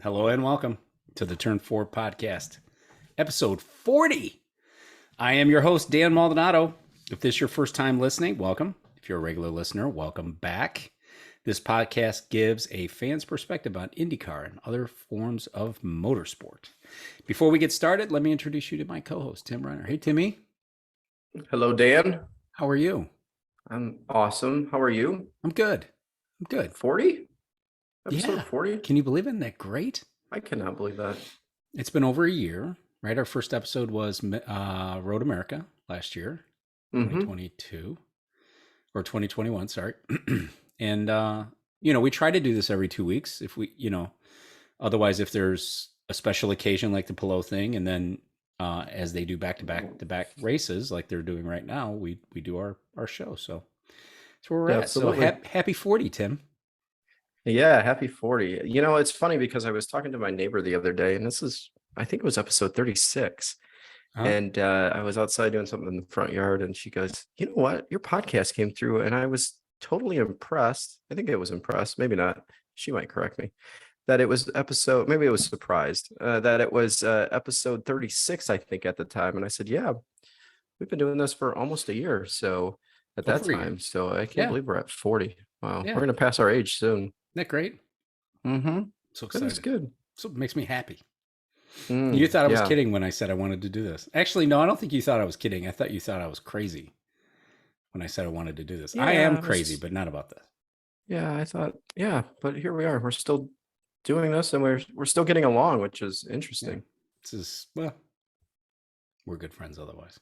Hello and welcome to the Turn 4 podcast, episode 40. I am your host, Dan Maldonado. If this is your first time listening, welcome. If you're a regular listener, welcome back. This podcast gives a fan's perspective on IndyCar and other forms of motorsport. Before we get started, let me introduce you to my co-host, Tim Renner. Hey, Timmy. Hello, Dan. How are you? I'm awesome. How are you? I'm good. 40? Episode Yeah. 40? Can you believe it? Isn't that great? I cannot believe that. It's been over a year, right? Our first episode was Road America last year, 2022 or 2021, sorry. And, we try to do this every 2 weeks if we, otherwise if there's a special occasion like the Pillow thing, and then as they do back-to-back races like they're doing right now, we do our show. So that's where we're at. Absolutely. So happy 40, Tim. Yeah, happy 40. It's funny because I was talking to my neighbor the other day, and I think it was episode 36. Huh? And I was outside doing something in the front yard, and she goes, "You know what? Your podcast came through," and I was totally impressed. I think I was impressed, maybe not. She might correct me. That it was maybe I was surprised that it was episode 36, I think, at the time. And I said, yeah, we've been doing this for almost a year. So at that time, so I can't believe we're at 40. Wow. Yeah. We're going to pass our age soon. Isn't that great? Mm-hmm. So excited. That's good. So it makes me happy. You thought I was kidding when I said I wanted to do this. Actually, no, I don't think you thought I was kidding. I thought you thought I was crazy when I said I wanted to do this. Yeah, I am crazy, but not about this. Yeah, I thought, but here we are. We're still doing this, and we're still getting along, which is interesting. Yeah. We're good friends otherwise.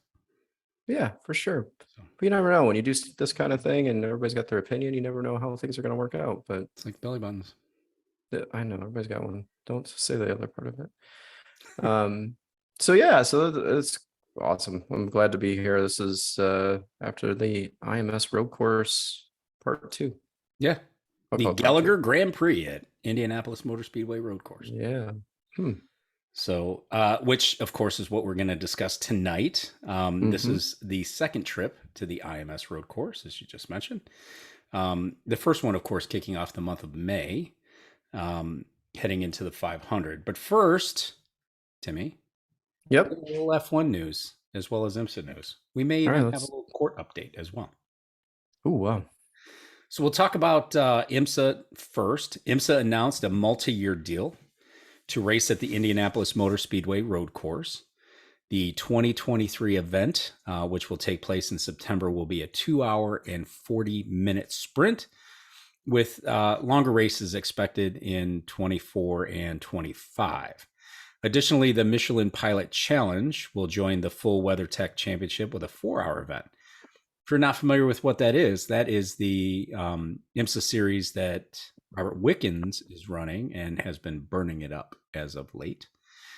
Yeah, for sure. But you never know when you do this kind of thing and everybody's got their opinion. You never know how things are going to work out. But it's like belly buttons. I know everybody's got one. Don't say the other part of it. So it's awesome. I'm glad to be here. This is after the IMS Road Course Part 2. Yeah, the Gallagher Grand Prix at Indianapolis Motor Speedway Road Course. Yeah. So, which of course is what we're going to discuss tonight. This is the second trip to the IMS Road Course, as you just mentioned. The first one, of course, kicking off the month of May, heading into the 500. But first, Timmy. Yep. A little F1 news as well as IMSA news. We may even have a little court update as well. Oh, wow. So we'll talk about IMSA first. IMSA announced a multi-year deal to race at the Indianapolis Motor Speedway Road Course. The 2023 event, which will take place in September, will be a 2-hour and 40-minute sprint with longer races expected in 24 and 25. Additionally, the Michelin Pilot Challenge will join the Full WeatherTech Championship with a 4-hour event. If you're not familiar with what that is the IMSA series that Robert Wickens is running and has been burning it up as of late.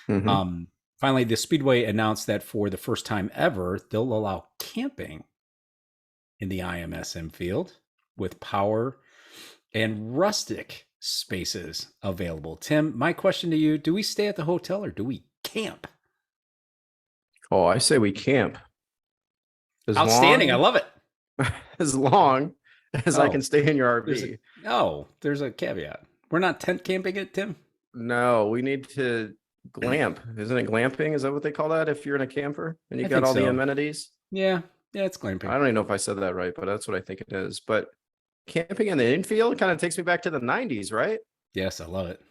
Finally, the Speedway announced that for the first time ever, they'll allow camping in the IMS infield with power and rustic spaces available. Tim, my question to you, do we stay at the hotel or do we camp? Oh, I say we camp. Outstanding. I love it. As long as I can stay in your RV. There's a caveat. We're not tent camping it, Tim? No, we need to glamp. Isn't it glamping? Is that what they call that if you're in a camper and you got all the amenities? Yeah, it's glamping. I don't even know if I said that right, but that's what I think it is. But camping in the infield kind of takes me back to the 90s, right? Yes, I love it.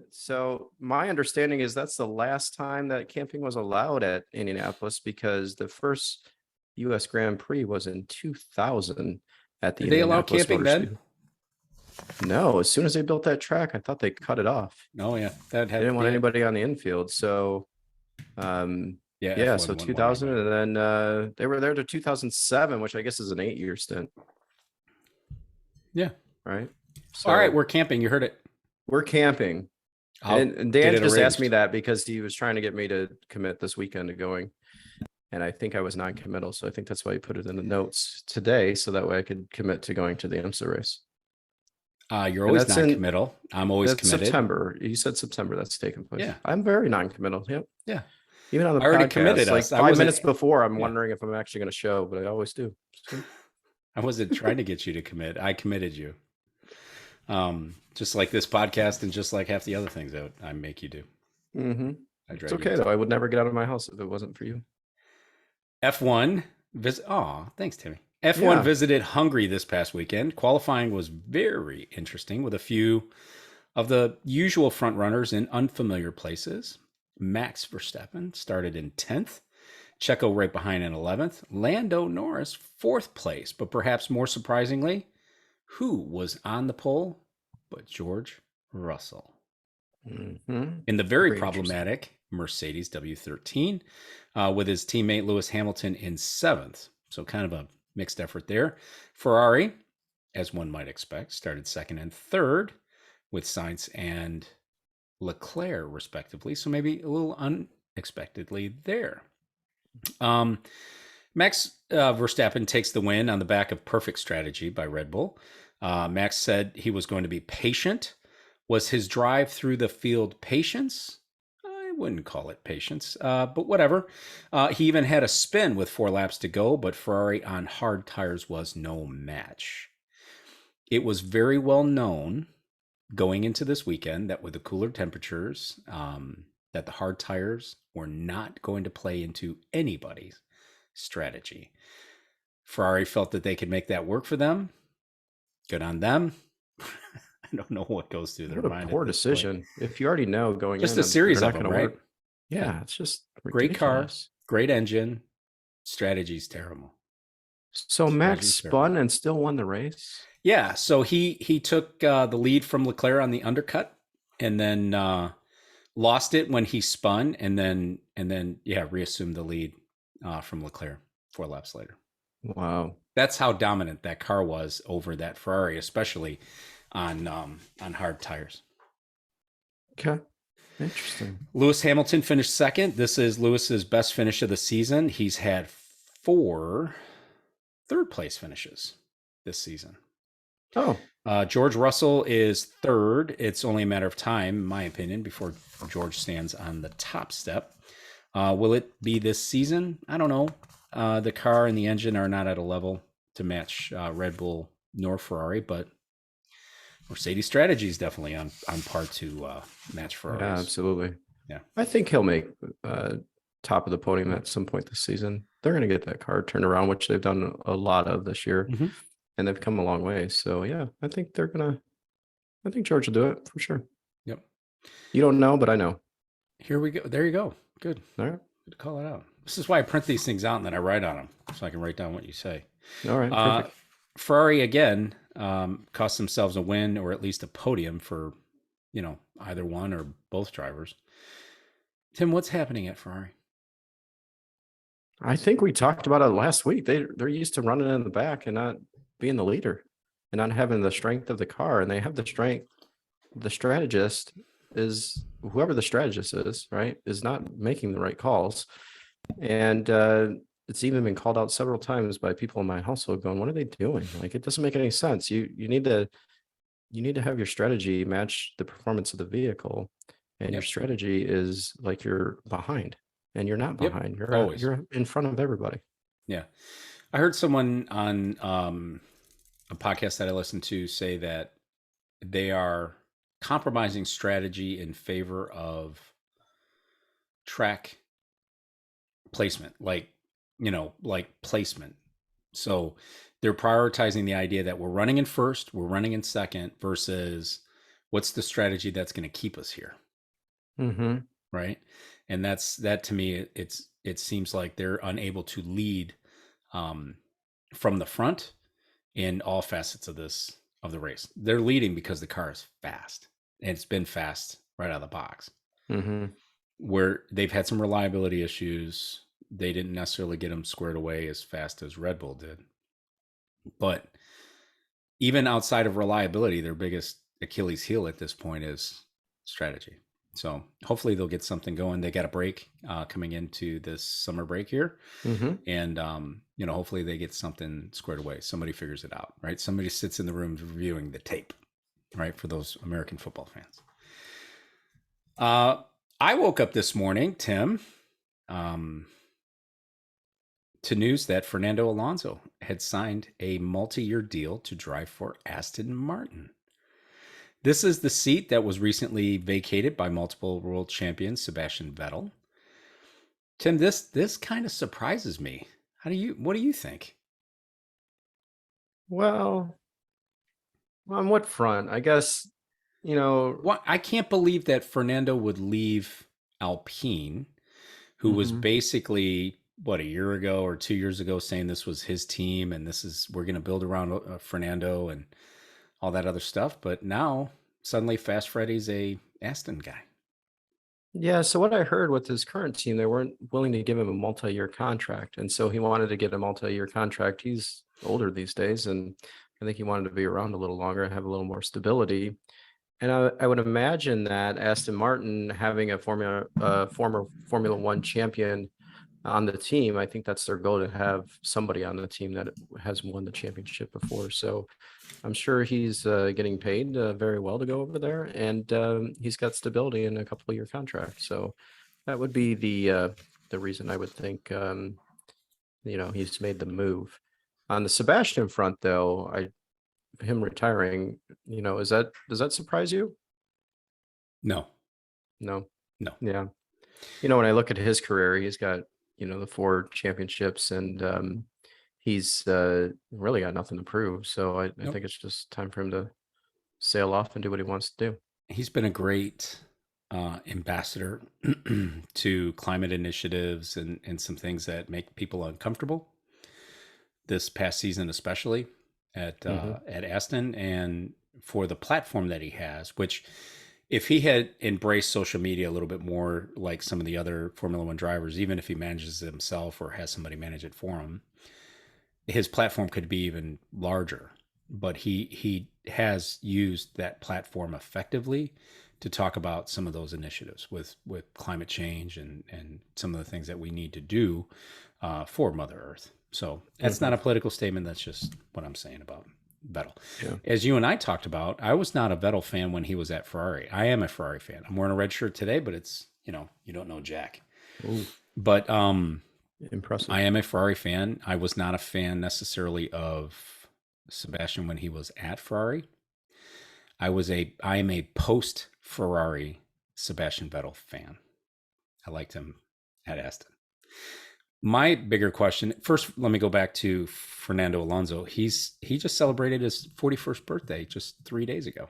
So my understanding is that's the last time that camping was allowed at Indianapolis, because the first U.S. Grand Prix was in 2000 at the Did they allow camping then? No, as soon as they built that track, I thought they cut it off. Oh yeah, they didn't want anybody on the infield. So, so 2000, and then they were there to 2007, which I guess is an 8-year stint. Yeah. Right. So, all right, we're camping. You heard it. We're camping. And Dan just asked me that because he was trying to get me to commit this weekend to going. And I think I was non-committal. So I think that's why he put it in the notes today. So that way I could commit to going to the IMSA race. You're always non-committal. I'm always committed. September. You said September that's taking place. Yeah. I'm very non-committal. Yep. Yeah. Even on the I already podcast, committed like us. 5 minutes before, I'm wondering if I'm actually going to show, but I always do. So. I wasn't trying to get you to commit. I committed you. Just like this podcast and just like half the other things that I make you do. Mm-hmm. I It's drag you okay into. though. I would never get out of my house if it wasn't for you. F1 visit. Oh, thanks, Timmy. F1 Yeah. visited Hungary this past weekend. Qualifying was very interesting with a few of the usual front runners in unfamiliar places. Max Verstappen started in 10th, Checo right behind in 11th, Lando Norris 4th place, but perhaps more surprisingly, who was on the pole but George Russell? Mm-hmm. In the very Very interesting. problematic Mercedes W13 with his teammate Lewis Hamilton in 7th. So kind of a mixed effort there. Ferrari, as one might expect, started 2nd and 3rd with Sainz and Leclerc, respectively. So maybe a little unexpectedly there. Max Verstappen takes the win on the back of perfect strategy by Red Bull. Max said he was going to be patient. Was his drive through the field patience? I wouldn't call it patience, but whatever. He even had a spin with 4 laps to go, but Ferrari on hard tires was no match. It was very well known going into this weekend that with the cooler temperatures, that the hard tires were not going to play into anybody's strategy. Ferrari felt that they could make that work for them. Good on them. I don't know what goes through their What a mind at poor this point. decision. If you already know going Just in a that they're series not of going them, to right? work. Yeah. Yeah, it's just Great car, ridiculous. great engine. Strategy's terrible. So Max Strategy's terrible. spun and still won the race. Yeah, so he took the lead from Leclerc on the undercut, and then lost it when he spun, and then reassumed the lead from Leclerc 4 laps later. Wow. That's how dominant that car was over that Ferrari, especially on hard tires. Okay. Interesting. Lewis Hamilton finished second. This is Lewis's best finish of the season. He's had 4 third place finishes this season. Oh, George Russell is third. It's only a matter of time, in my opinion, before George stands on the top step. Will it be this season? I don't know. The car and the engine are not at a level to match Red Bull nor Ferrari, but Mercedes strategy is definitely on par to match Ferrari's. yeah, absolutely. Yeah. I think he'll make top of the podium at some point this season. They're going to get that car turned around, which they've done a lot of this year, and they've come a long way. So yeah, I think George will do it for sure. Yep. You don't know, but I know. Here we go. There you go. Good. All right. Good to call it out. This is why I print these things out and then I write on them so I can write down what you say. All right. Perfect. Ferrari again cost themselves a win or at least a podium for, either one or both drivers. Tim, what's happening at Ferrari? I think we talked about it last week. They're used to running in the back and not being the leader and not having the strength of the car. And they have the strength. The strategist is whoever the strategist is, right, is not making the right calls. And it's even been called out several times by people in my household going, what are they doing? Like, it doesn't make any sense. You need to have your strategy match the performance of the vehicle. And your strategy is like you're behind. And you're not behind. You're in front of everybody. Yeah. I heard someone on a podcast that I listened to say that they are compromising strategy in favor of track placement, like placement. So they're prioritizing the idea that we're running in first, we're running in second versus what's the strategy that's going to keep us here. Mm-hmm. Right. And that to me, it seems like they're unable to lead from the front in all facets of the race. They're leading because the car is fast, and it's been fast right out of the box. Mm-hmm. Where they've had some reliability issues, they didn't necessarily get them squared away as fast as Red Bull did. But even outside of reliability, their biggest Achilles heel at this point is strategy. So hopefully they'll get something going. They got a break coming into this summer break here. Mm-hmm. And, hopefully they get something squared away. Somebody figures it out, right? Somebody sits in the room reviewing the tape, right? For those American football fans. I woke up this morning, Tim, to news that Fernando Alonso had signed a multi-year deal to drive for Aston Martin. This is the seat that was recently vacated by multiple world champion Sebastian Vettel. Tim, this kind of surprises me. What do you think? Well, on what front? I guess, you know, What I can't believe that Fernando would leave Alpine, who was mhm. basically what, a year ago or 2 years ago saying this was his team and we're going to build around Fernando and all that other stuff. But now suddenly Fast Freddy's a Aston guy. Yeah, so what I heard with his current team, they weren't willing to give him a multi-year contract. And so he wanted to get a multi-year contract. He's older these days, and I think he wanted to be around a little longer and have a little more stability. And I would imagine that Aston Martin having a former Formula One champion on the team, I think that's their goal, to have somebody on the team that has won the championship before. So I'm sure he's getting paid very well to go over there, and he's got stability in a couple of year contract. So that would be the reason I would think he's made the move. On the Sebastian front, though, him retiring, does that surprise you? No, No. no. Yeah. When I look at his career, he's got the 4 championships, and he's really got nothing to prove. So I Nope. think it's just time for him to sail off and do what he wants to do. He's been a great ambassador to climate initiatives and some things that make people uncomfortable. This past season, especially at Aston, and for the platform that he has, which if he had embraced social media a little bit more like some of the other Formula One drivers, even if he manages it himself or has somebody manage it for him, his platform could be even larger. But he has used that platform effectively to talk about some of those initiatives with climate change and some of the things that we need to do for Mother Earth. So that's not a political statement. That's just what I'm saying about Vettel. Yeah. As you and I talked about, I was not a Vettel fan when he was at Ferrari. I am a Ferrari fan. I'm wearing a red shirt today, but it's, you don't know Jack. Ooh, But impressive. I am a Ferrari fan. I was not a fan necessarily of Sebastian when he was at Ferrari. I am a post Ferrari Sebastian Vettel fan. I liked him at Aston. My bigger question, first, let me go back to Fernando Alonso. He just celebrated his 41st birthday just 3 days ago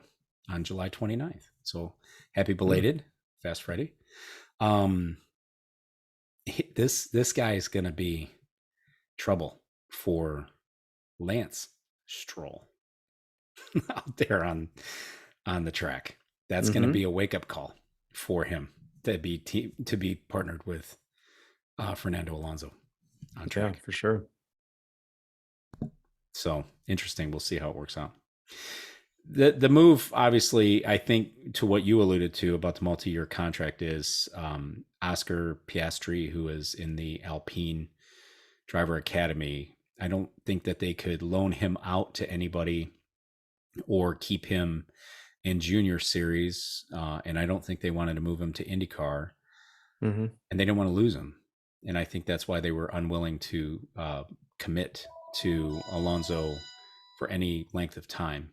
on July 29th. So happy belated, Fast Freddy. This guy is going to be trouble for Lance Stroll out there on the track. That's going to be a wake up call for him to be partnered with Fernando Alonso on track. Yeah, for sure. So interesting. We'll see how it works out. The move, obviously, I think to what you alluded to about the multi-year contract is Oscar Piastri, who is in the Alpine Driver Academy. I don't think that they could loan him out to anybody or keep him in junior series. And I don't think they wanted to move him to IndyCar. And they didn't want to lose him. And I think that's why they were unwilling to commit to Alonso for any length of time,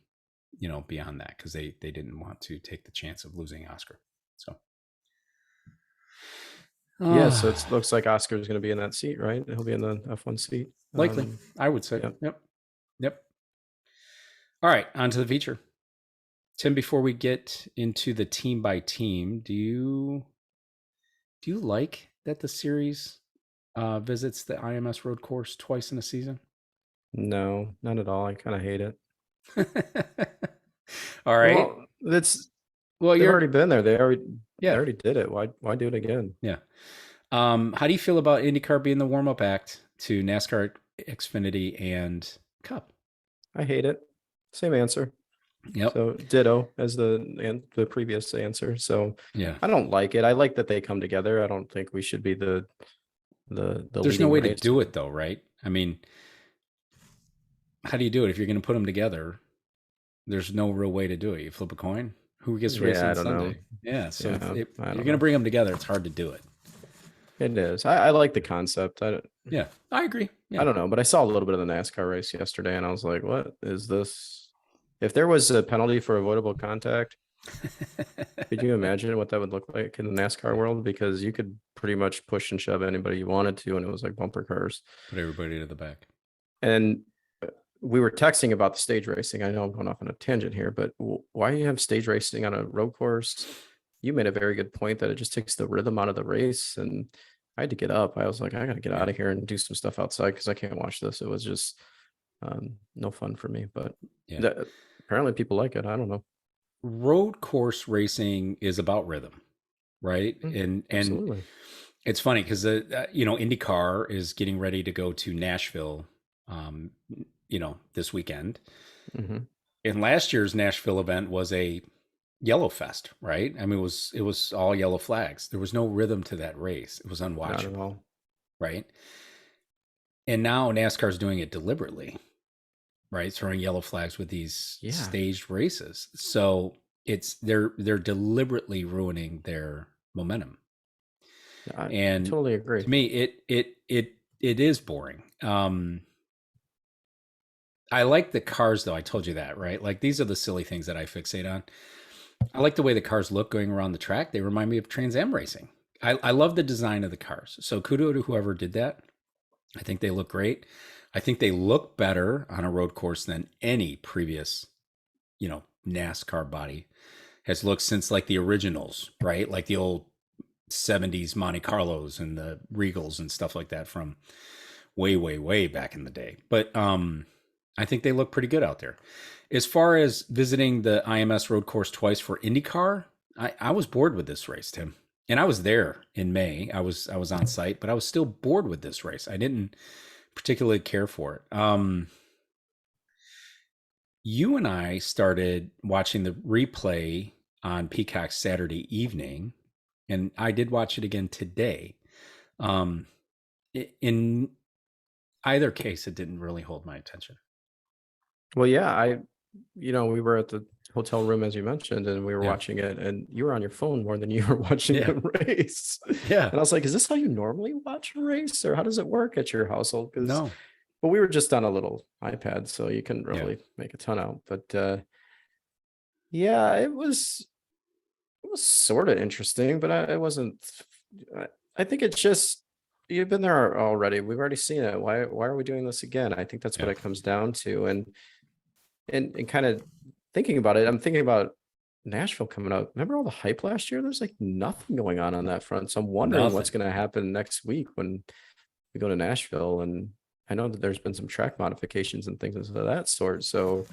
beyond that, because they didn't want to take the chance of losing Oscar. So yeah, so it looks like Oscar is going to be in that seat, right? He'll be in the F1 seat. Likely, I would say. Yep. All right, on to the feature. Tim, before we get into the team by team, do you like that the series visits the IMS Road Course twice in a season? No, not at all. I kind of hate it. All right. Well, they've already been there. They already did it. Why do it again? Yeah. How do you feel about IndyCar being the warm-up act to NASCAR, Xfinity, and Cup? I hate it. Same answer. Yep. So ditto as the previous answer. So yeah, I don't like it. I like that they come together. I don't think we should be the There's no way to do it though, right? I mean, how do you do it if you're going to put them together? There's no real way to do it. You flip a coin. Who gets to race on Sunday? Know. Yeah. So if you're going to bring them together, it's hard to do it. It is. I like the concept. I agree. Yeah. I don't know, but I saw a little bit of the NASCAR race yesterday, and I was like, "What is this? If there was a penalty for avoidable contact, could you imagine what that would look like in the NASCAR world? Because you could pretty much push and shove anybody you wanted to, and it was like bumper cars. Put everybody to the back. And we were texting about the stage racing. I know I'm going off on a tangent here, but why do you have stage racing on a road course? You made a very good point that it just takes the rhythm out of the race. And I had to get up. I was like, I got to get out of here and do some stuff outside because I can't watch this. It was just no fun for me. But apparently people like it. I don't know. Road course racing is about rhythm, right? And it's funny because IndyCar is getting ready to go to Nashville, this weekend. And last year's Nashville event was a yellow fest, right? I mean, it was all yellow flags. There was no rhythm to that race. It was unwatchable, not at all. Right? And now NASCAR's doing it deliberately, right? Throwing yellow flags with these staged races. So they're deliberately ruining their momentum. I totally agree. To me, it is boring. I like the cars, though. I told you that, right? Like, these are the silly things that I fixate on. I like the way the cars look going around the track. They remind me of Trans Am racing. I love the design of the cars. So kudos to whoever did that. I think they look great. I think they look better on a road course than any previous, NASCAR body has looked since like the originals, right? Like the old 70s Monte Carlos and the Regals and stuff like that from way, way, way back in the day. But I think they look pretty good out there. As far as visiting the IMS Road Course twice for IndyCar, I was bored with this race, Tim. And I was there in May. I was on site, but I was still bored with this race. I didn't particularly care for it. You and I started watching the replay on Peacock Saturday evening, and I did watch it again today. In either case, it didn't really hold my attention. Well, yeah, we were at the hotel room, as you mentioned, and we were watching it, and you were on your phone more than you were watching the race. Yeah. And I was like, is this how you normally watch a race, or how does it work at your household? No. But we were just on a little iPad, so you couldn't really make a ton out. But it was sort of interesting, but it wasn't. I think it's just, you've been there already. We've already seen it. Why are we doing this again? I think that's what it comes down to. And kind of thinking about it, I'm thinking about Nashville coming up. Remember all the hype last year? There's like nothing going on that front. So I'm wondering what's going to happen next week when we go to Nashville. And I know that there's been some track modifications and things of that sort. So,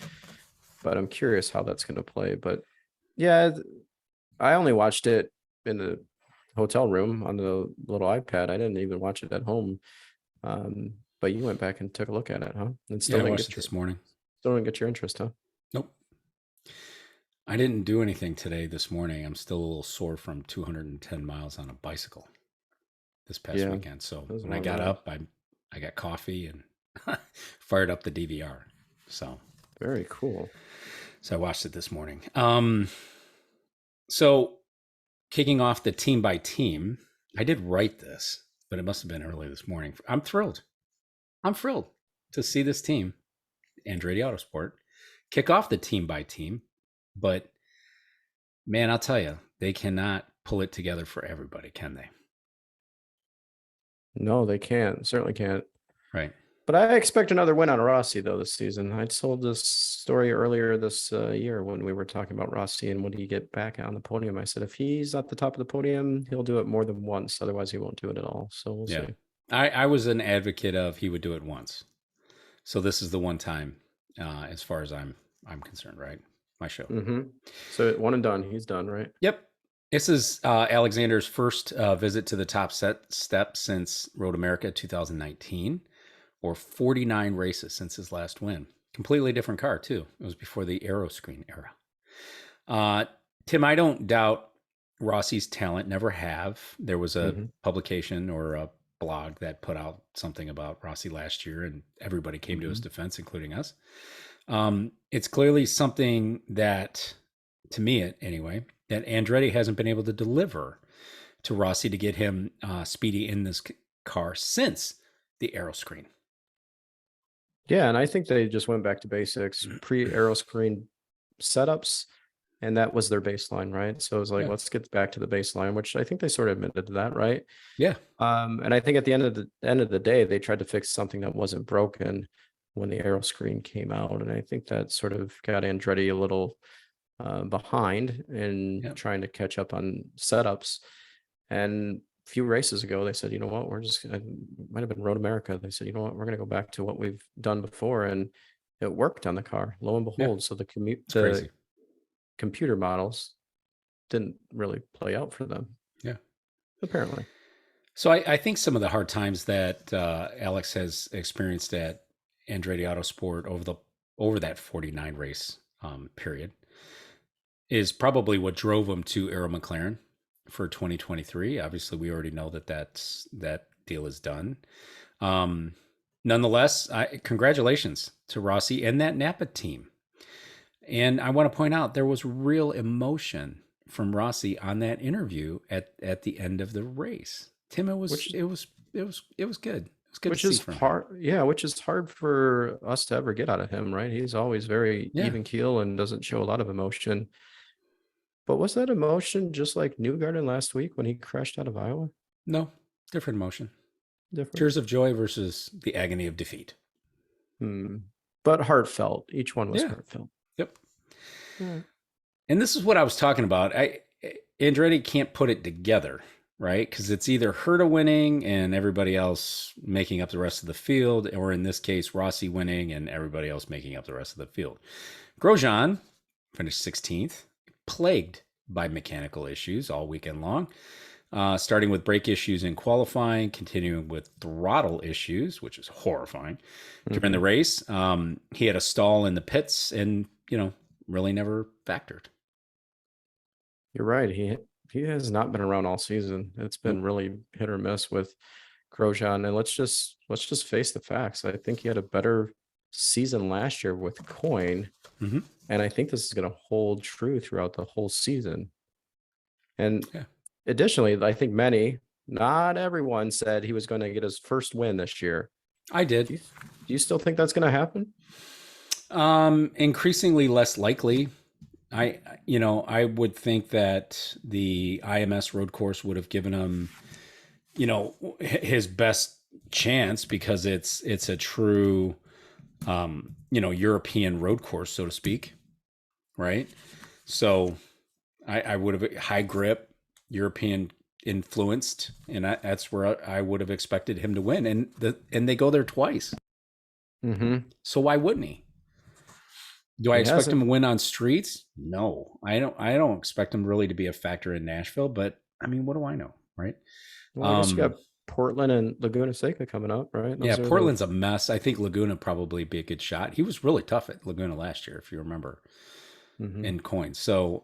but I'm curious how that's going to play. But yeah, I only watched it in the hotel room on the little iPad. I didn't even watch it at home. But you went back and took a look at it, huh? And still I watched it this morning. Still didn't get your interest, huh? Nope. I didn't do anything today this morning. I'm still a little sore from 210 miles on a bicycle this past weekend. So when I got up, I got coffee and fired up the DVR. So very cool. So I watched it this morning. So kicking off the team by team, I did write this, but it must have been early this morning. I'm thrilled to see this team, Andretti Autosport, kick off the team by team. But man, I'll tell you, they cannot pull it together for everybody, can they? No, they can't. Certainly can't. Right. But I expect another win on Rossi, though, this season. I told this story earlier this year when we were talking about Rossi and would he get back on the podium. I said, if he's at the top of the podium, he'll do it more than once. Otherwise, he won't do it at all. So we'll see. I was an advocate of he would do it once. So this is the one time, as far as I'm concerned, right? My show. Mm-hmm. So one and done. He's done, right? Yep. This is Alexander's first visit to the top step since Road America 2019, or 49 races since his last win. Completely different car, too. It was before the Aero Screen era. Tim, I don't doubt Rossi's talent, never have. There was a publication or a blog that put out something about Rossi last year, and everybody came to his defense, including us. It's clearly something that, to me anyway, that Andretti hasn't been able to deliver to Rossi to get him speedy in this car since the Aero Screen. Yeah, and I think they just went back to basics. Pre-Aero Screen setups, and that was their baseline, right? So it was like, Yeah. let's get back to the baseline, which I think they sort of admitted to that, right? Yeah. And I think at the end of the day, they tried to fix something that wasn't broken when the aero screen came out, and I think that sort of got Andretti a little behind in Yeah. trying to catch up on setups. And a few races ago, they said, you know what, we're just it might have been Road America. They said, you know what, we're going to go back to what we've done before, and it worked on the car. Lo and Yeah. behold, so the It's crazy. computer models didn't really play out for them. Yeah. Apparently. So I think some of the hard times that Alex has experienced at Andretti Autosport over that 49 race period is probably what drove him to Aero McLaren for 2023. Obviously, we already know that that deal is done. Nonetheless, congratulations to Rossi and that Napa team. And I want to point out there was real emotion from Rossi on that interview at the end of the race. Tim, it was good. It was good. It was good Which to see is from him. hard, yeah, which is hard for us to ever get out of him, right? He's always very Yeah. even keel and doesn't show a lot of emotion. But was that emotion just like Newgarden last week when he crashed out of Iowa? No, different emotion. Different. Tears of joy versus the agony of defeat. But heartfelt. Each one was Yeah. heartfelt. Yep. Yeah. And this is what I was talking about. Andretti can't put it together, right? Because it's either Herta winning and everybody else making up the rest of the field, or in this case, Rossi winning and everybody else making up the rest of the field. Grosjean finished 16th, plagued by mechanical issues all weekend long, starting with brake issues in qualifying, continuing with throttle issues, which is horrifying during the race. He had a stall in the pits and, really never factored. You're right. He has not been around all season. It's been really hit or miss with Grosjean. And let's just face the facts. I think he had a better season last year with Coin. Mm-hmm. And I think this is going to hold true throughout the whole season. And Yeah. additionally, I think not everyone said he was going to get his first win this year. I did. Do you still think that's going to happen? Increasingly less likely. I would think that the IMS Road Course would have given him, his best chance because it's a true, European road course, so to speak, right? So I would have high grip, European influenced, and that's where I would have expected him to win. And they go there twice. Mm-hmm. So why wouldn't he? Do I expect him to win on streets? No, I don't expect him really to be a factor in Nashville, but I mean, what do I know, right? Well, I guess you got Portland and Laguna Seca coming up, right? Those Portland's a mess. I think Laguna probably be a good shot. He was really tough at Laguna last year, if you remember, in coins. So,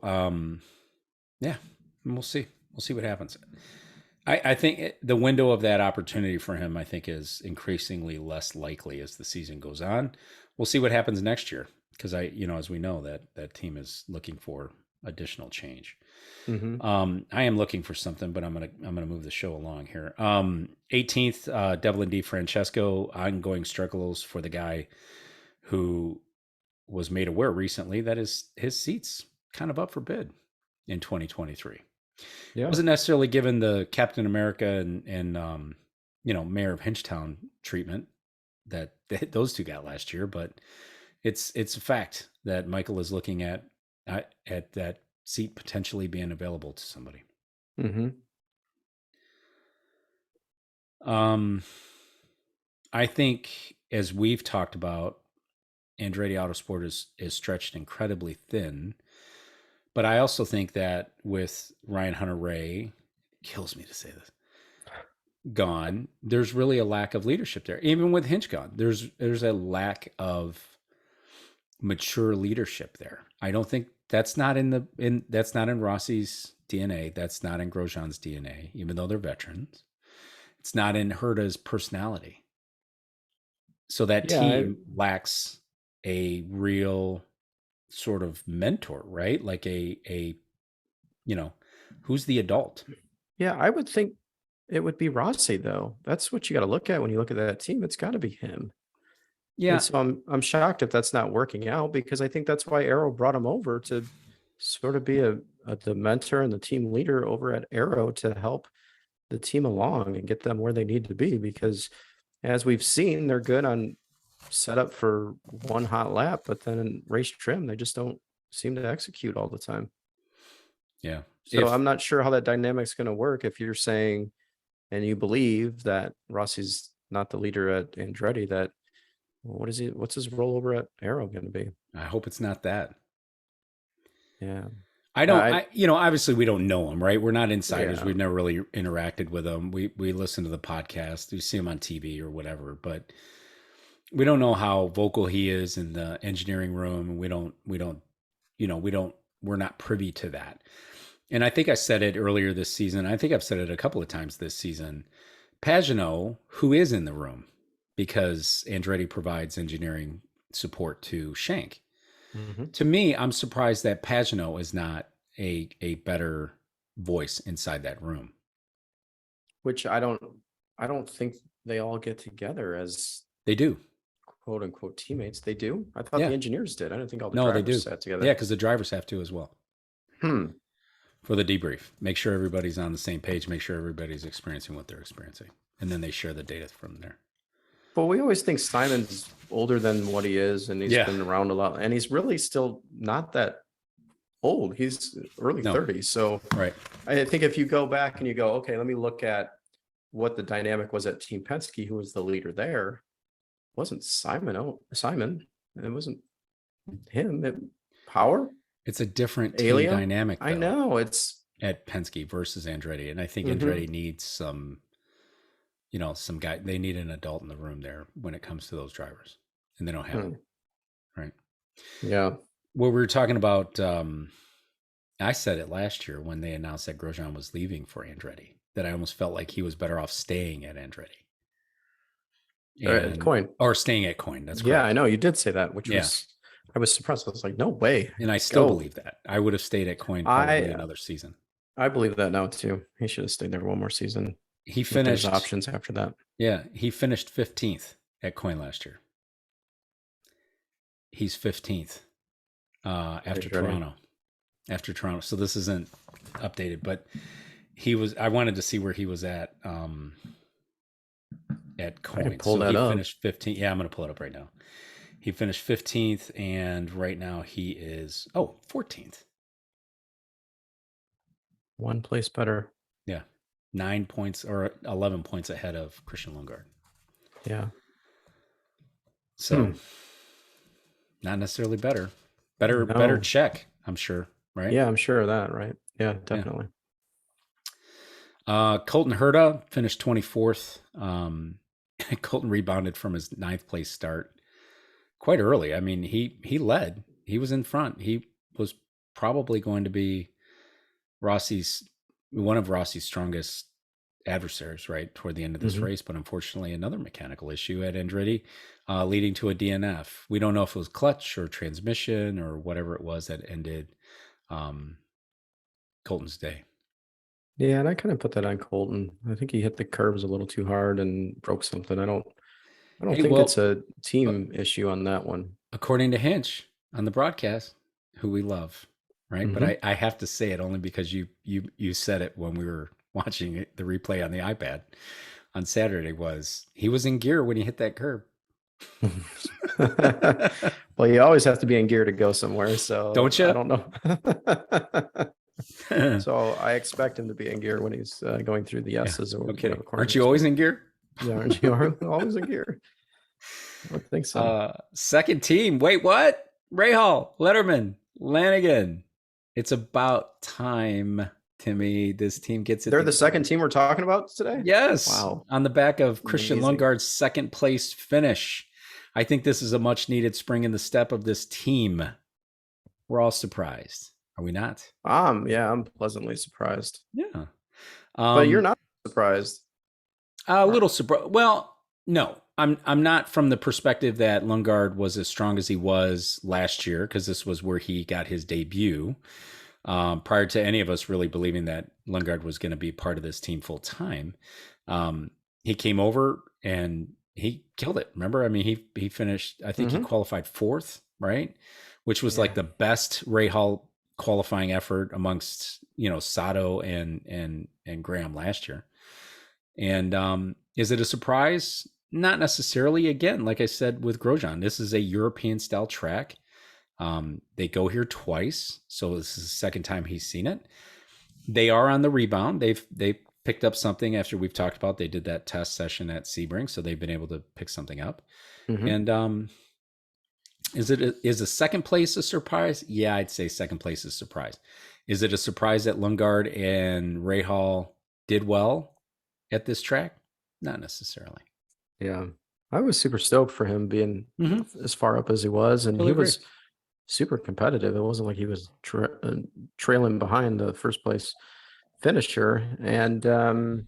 yeah, we'll see. We'll see what happens. I think the window of that opportunity for him, I think, is increasingly less likely as the season goes on. We'll see what happens next year. Because as we know, that team is looking for additional change. I am looking for something, but I'm gonna move the show along here. 18th, Devlin D. Francesco, ongoing struggles for the guy who was made aware recently that his seat's kind of up for bid in 2023. Yeah, wasn't necessarily given the Captain America and Mayor of Hinchtown treatment that those two got last year, but it's a fact that Michael is looking at that seat potentially being available to somebody. I think, as we've talked about, Andretti Autosport is stretched incredibly thin. But I also think that with Ryan Hunter-Reay, kills me to say this, gone, there's really a lack of leadership there. Even with Hinch gone, there's a lack of mature leadership there. I don't think that's not that's not in Rossi's DNA. That's not in Grosjean's DNA, even though they're veterans. It's not in Herta's personality. So that team lacks a real sort of mentor, right? Like a who's the adult? Yeah, I would think it would be Rossi, though. That's what you got to look at when you look at that team. It's got to be him. Yeah. And so I'm shocked if that's not working out, because I think that's why Arrow brought him over to sort of be the mentor and the team leader over at Arrow to help the team along and get them where they need to be. Because as we've seen, they're good on setup for one hot lap, but then in race trim, they just don't seem to execute all the time. Yeah. So I'm not sure how that dynamic's going to work if you're saying, and you believe that Rossi's not the leader at Andretti, that what's his role over at Arrow going to be? I hope it's not that. Yeah. Obviously we don't know him, right? We're not insiders. Yeah. We've never really interacted with him. We listen to the podcast, we see him on TV or whatever, but we don't know how vocal he is in the engineering room. We're not privy to that. And I think I said it earlier this season. I think I've said it a couple of times this season. Pagenaud, who is in the room because Andretti provides engineering support to Shank. Mm-hmm. To me, I'm surprised that Pagenaud is not a better voice inside that room. Which I don't think they all get together as They do. quote unquote teammates. They do. I thought Yeah. the engineers did. I don't think all the No, they drivers do. sat together. Yeah, because the drivers have to as well. Hmm. For the debrief, make sure everybody's on the same page. Make sure everybody's experiencing what they're experiencing, and then they share the data from there. But we always think Simon's older than what he is, and he's been around a lot, and he's really still not that old. He's early 30s. So right. I think if you go back and you go, okay, let me look at what the dynamic was at Team Penske, who was the leader there. It wasn't Simon. It wasn't him. Power. It's a different team dynamic. Though, I know it's at Penske versus Andretti, and I think Andretti needs some guy. They need an adult in the room there when it comes to those drivers, and they don't have it. Right. Yeah. What we were talking about, I said it last year when they announced that Grosjean was leaving for Andretti, that I almost felt like he was better off staying at Andretti. At Coin. Or staying at Coin. That's correct. Yeah, I know. You did say that, which was, I was surprised. I was like, no way. And I still believe that. I would have stayed at Coin probably another season. I believe that now too. He should have stayed there one more season. He finished options after that. Yeah, he finished 15th at Coin last year. He's 15th after Toronto. After Toronto. So this isn't updated, but I wanted to see where he was at Coin. So he finished 15th. Yeah, I'm going to pull it up right now. He finished 15th, and right now he is 14th. 1 place better. Yeah. 9 points or 11 points ahead of Christian Lundgaard. Yeah. So not necessarily better. Better check, I'm sure, right? Yeah, I'm sure of that, right? Yeah, definitely. Yeah. Colton Herta finished 24th. Colton rebounded from his 9th place start quite early. I mean, he led. He was in front. He was probably going to be one of Rossi's strongest adversaries, right, toward the end of this race. But unfortunately, another mechanical issue at Andretti, leading to a DNF. We don't know if it was clutch or transmission or whatever it was that ended Colton's day. Yeah, and I kind of put that on Colton. I think he hit the curbs a little too hard and broke something. I don't think it's a team issue on that one. According to Hinch on the broadcast, who we love, right? But I have to say it only because you said it when we were watching the replay on the iPad on Saturday. He was in gear when he hit that curb. Well, you always have to be in gear to go somewhere. So don't you? I don't know. So I expect him to be in gear when he's going through the S's. Yeah, okay. Aren't you always in gear? Yeah, aren't you always in gear? I don't think so. Second team. Wait, what? Rahal, Letterman, Lanigan. It's about time, Timmy. This team gets it. They're the second team we're talking about today? Yes. Wow. On the back of Christian Lundgaard's second place finish. I think this is a much needed spring in the step of this team. We're all surprised. Are we not? Yeah, I'm pleasantly surprised. Yeah. But you're not surprised. A little surprised. Well, no, I'm not, from the perspective that Lundgaard was as strong as he was last year, because this was where he got his debut. Prior to any of us really believing that Lundgaard was going to be part of this team full time. He came over and he killed it. Remember, I mean, he finished. I think he qualified fourth, right? Which was like the best Rahal qualifying effort amongst Sato and Graham last year. And is it a surprise? Not necessarily. Again, like I said with Grosjean, this is a European style track. They go here twice, so this is the second time he's seen it. They are on the rebound. They've picked up something after we've talked about. They did that test session at Sebring, so they've been able to pick something up. And is a second place a surprise? Yeah, I'd say second place is a surprise. Is it a surprise that Lundgaard and Rahal did well at this track? Not necessarily. Yeah, I was super stoked for him being as far up as he was, and he was super competitive. It wasn't like he was trailing behind the first place finisher. And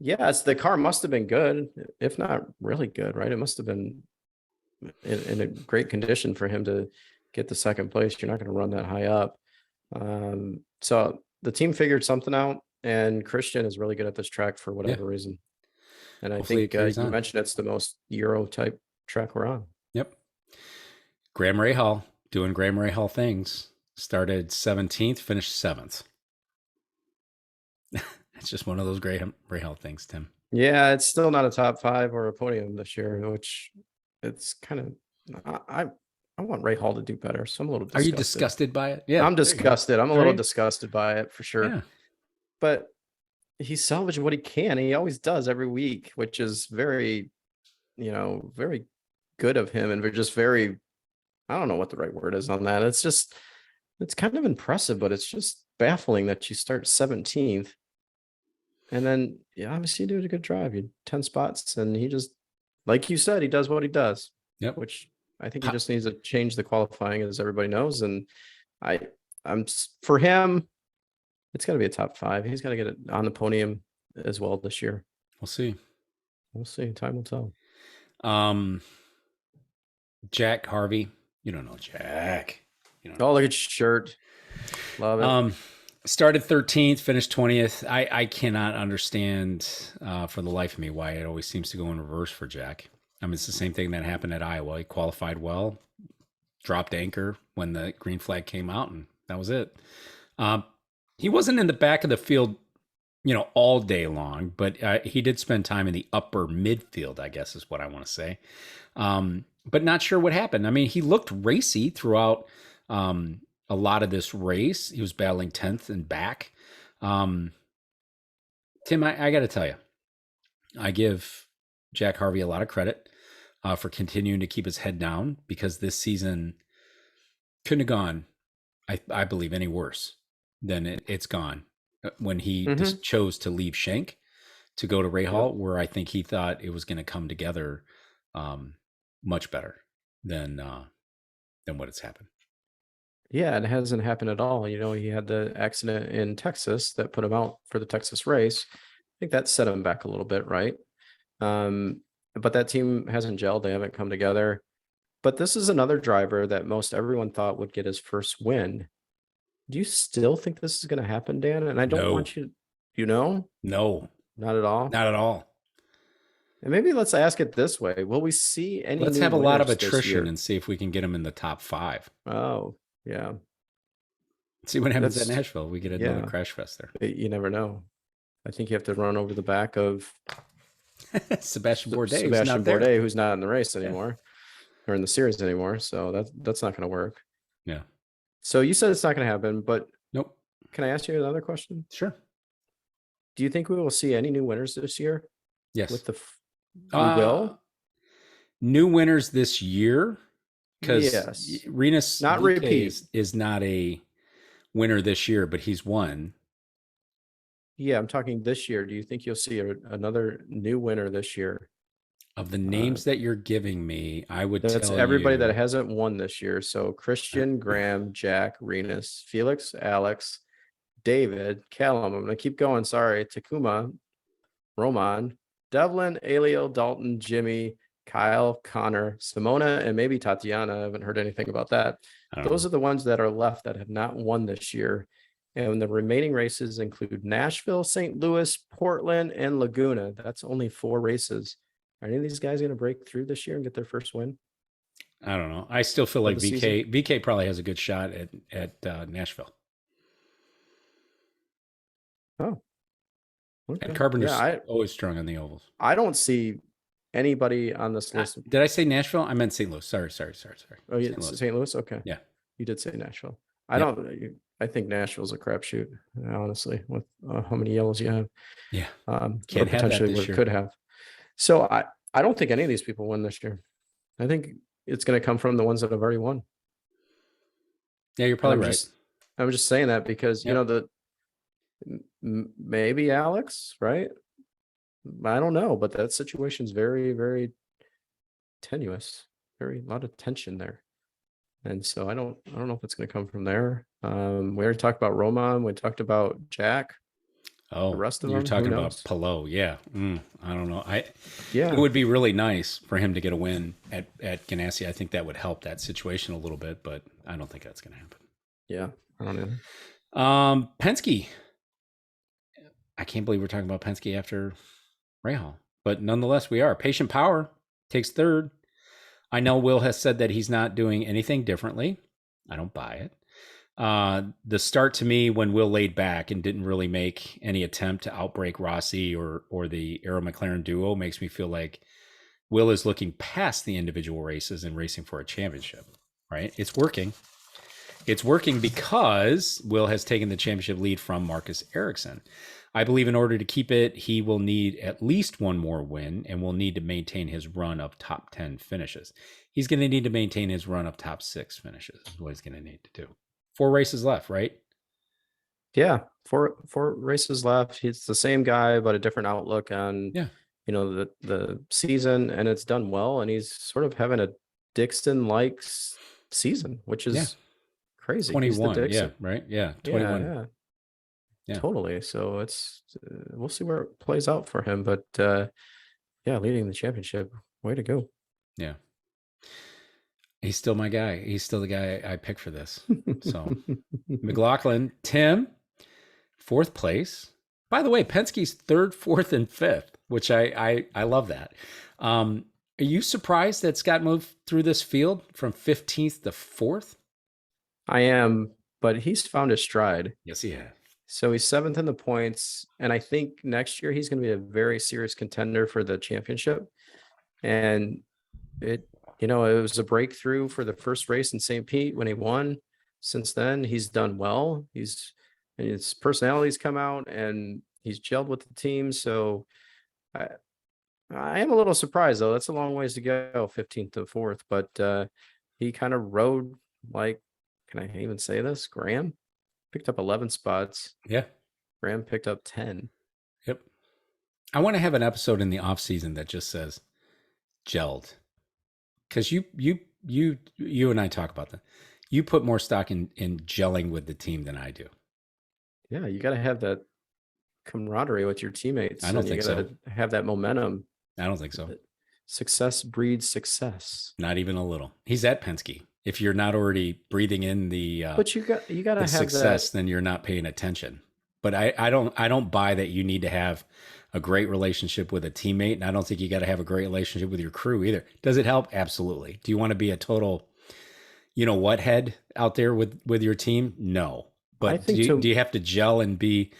yes, the car must have been good, if not really good, right? It must have been in a great condition for him to get the second place. You're not going to run that high up. So the team figured something out, and Christian is really good at this track for whatever reason. And hopefully I think you mentioned it's the most Euro type track we're on. Yep. Graham Rahal doing Graham Rahal things. Started 17th, finished 7th. It's just one of those Graham Rahal things, Tim. Yeah, it's still not a top 5 or a podium this year, which it's kind of, I want Rahal to do better. So I'm a little disgusted. Are you disgusted by it? Yeah. I'm disgusted. I'm a little disgusted by it for sure. Yeah. But he salvaged what he can. He always does every week, which is very, very good of him. And we're just very, I don't know what the right word is on that. It's kind of impressive, but it's just baffling that you start 17th. And then, obviously you do a good drive. You 10 spots, and he just, like you said, he does what he does. Yep. Which I think he just needs to change the qualifying, as everybody knows. And I'm for him, it's got to be a top 5. He's got to get it on the podium as well this year. We'll see. Time will tell. Jack Harvey. You don't know Jack. Oh, look at your shirt. Love it. Started 13th, finished 20th. I cannot understand for the life of me why it always seems to go in reverse for Jack. I mean, it's the same thing that happened at Iowa. He qualified well, dropped anchor when the green flag came out, and that was it. He wasn't in the back of the field, all day long, but he did spend time in the upper midfield, I guess is what I want to say. But not sure what happened. I mean, he looked racy throughout a lot of this race. He was battling 10th and back. Tim, I got to tell you, I give Jack Harvey a lot of credit for continuing to keep his head down, because this season couldn't have gone, I believe, any worse than it's gone when he just chose to leave Schenk to go to Rahal, where I think he thought it was going to come together much better than what has happened. Yeah, it hasn't happened at all. He had the accident in Texas that put him out for the Texas race. I think that set him back a little bit, right? But that team hasn't gelled. They haven't come together. But this is another driver that most everyone thought would get his first win. Do you still think this is going to happen, Dan? And I don't want you, No, not at all. Not at all. And maybe let's ask it this way: will we see any? Let's have a lot of attrition and see if we can get him in the top 5. Oh, yeah. See what happens at Nashville. We get another crash fest there. You never know. I think you have to run over the back of Sebastian Bourdais, who's not in the race anymore, or in the series anymore. So that's not going to work. Yeah. So you said it's not going to happen, but nope. Can I ask you another question? Sure. Do you think we will see any new winners this year? Yes. We will? New winners this year? Because Rinus not repeat is not a winner this year, but he's won. Yeah, I'm talking this year. Do you think you'll see another new winner this year? Of the names that you're giving me, I would tell you. That's everybody that hasn't won this year. So Christian, Graham, Jack, Rinus, Felix, Alex, David, Callum. I'm going to keep going. Sorry. Takuma, Roman, Devlin, Aliel, Dalton, Jimmy, Kyle, Connor, Simona, and maybe Tatiana. I haven't heard anything about that. Those are the ones that are left that have not won this year. And the remaining races include Nashville, St. Louis, Portland, and Laguna. That's only 4 races. Are any of these guys going to break through this year and get their first win? I don't know. I still feel For like the season? VK probably has a good shot at Nashville. Oh, And okay. Carpenter's Yeah, always strong on the ovals. I don't see anybody on this list. Did I say Nashville? I meant St. Louis. Sorry. Oh, St. Louis. St. Louis? Okay. Yeah. You did say Nashville. Yep. I think Nashville's a crapshoot, honestly, with how many yellows you have. Yeah. Or Can't have that potentially this what it year. could have. So I don't think any of these people win this year. I think it's going to come from the ones that have already won. Yeah, you're probably right. I'm just saying that because, Yep. maybe Alex, right? I don't know, but that situation's very, very tenuous. A lot of tension there. And so I don't know if it's going to come from there. We already talked about Roman. We talked about Jack. Oh, the rest of you're them, talking who about knows? Palou. Yeah. I don't know. Yeah. It would be really nice for him to get a win at Ganassi. I think that would help that situation a little bit, but I don't think that's going to happen. Yeah. I don't know. Penske. I can't believe we're talking about Penske after Rahal, but nonetheless, we are. Patient Power takes third. I know Will has said that he's not doing anything differently. I don't buy it. The start to me when Will laid back and didn't really make any attempt to outbreak Rossi or the Arrow McLaren duo makes me feel like Will is looking past the individual races and racing for a championship, right? It's working. It's working because Will has taken the championship lead from Marcus Ericsson. I believe in order to keep it, he will need at least one more win and will need to maintain his run of top 10 finishes. He's going to need to maintain his run of top 6 finishes is what he's going to need to do. 4 races left, right? Yeah. Four races left. He's the same guy, but a different outlook on, the season, and it's done well. And he's sort of having a Dixon-like season, which is crazy. 21. Yeah. Right. Yeah. 21. Yeah. Totally. So it's we'll see where it plays out for him, but leading the championship, way to go. Yeah, he's still my guy. He's still the guy I picked for this. So McLaughlin, Tim, 4th place. By the way, Penske's 3rd, 4th, and 5th, which I love that. Are you surprised that Scott moved through this field from 15th to 4th? I am, but he's found his stride. Yes, he has. So he's 7th in the points, and I think next year he's going to be a very serious contender for the championship. And it was a breakthrough for the first race in St. Pete when he won. Since then, he's done well. His personality's come out, and he's gelled with the team. So I am a little surprised, though. That's a long ways to go, 15th to 4th. But he kind of rode like, can I even say this? Graham picked up 11 spots. Yeah. Graham picked up 10. Yep. I want to have an episode in the off season that just says gelled. Because you and I talk about that. You put more stock in gelling with the team than I do. Yeah, you got to have that camaraderie with your teammates. I don't think so. Have that momentum. I don't think so. Success breeds success. Not even a little. He's at Penske. If you're not already breathing in the but you got to have success, then you're not paying attention. But I don't buy that you need to have a great relationship with a teammate, and I don't think you got to have a great relationship with your crew either. Does it help? Absolutely. Do you want to be a total, what head out there with your team? No. But do you have to gel and be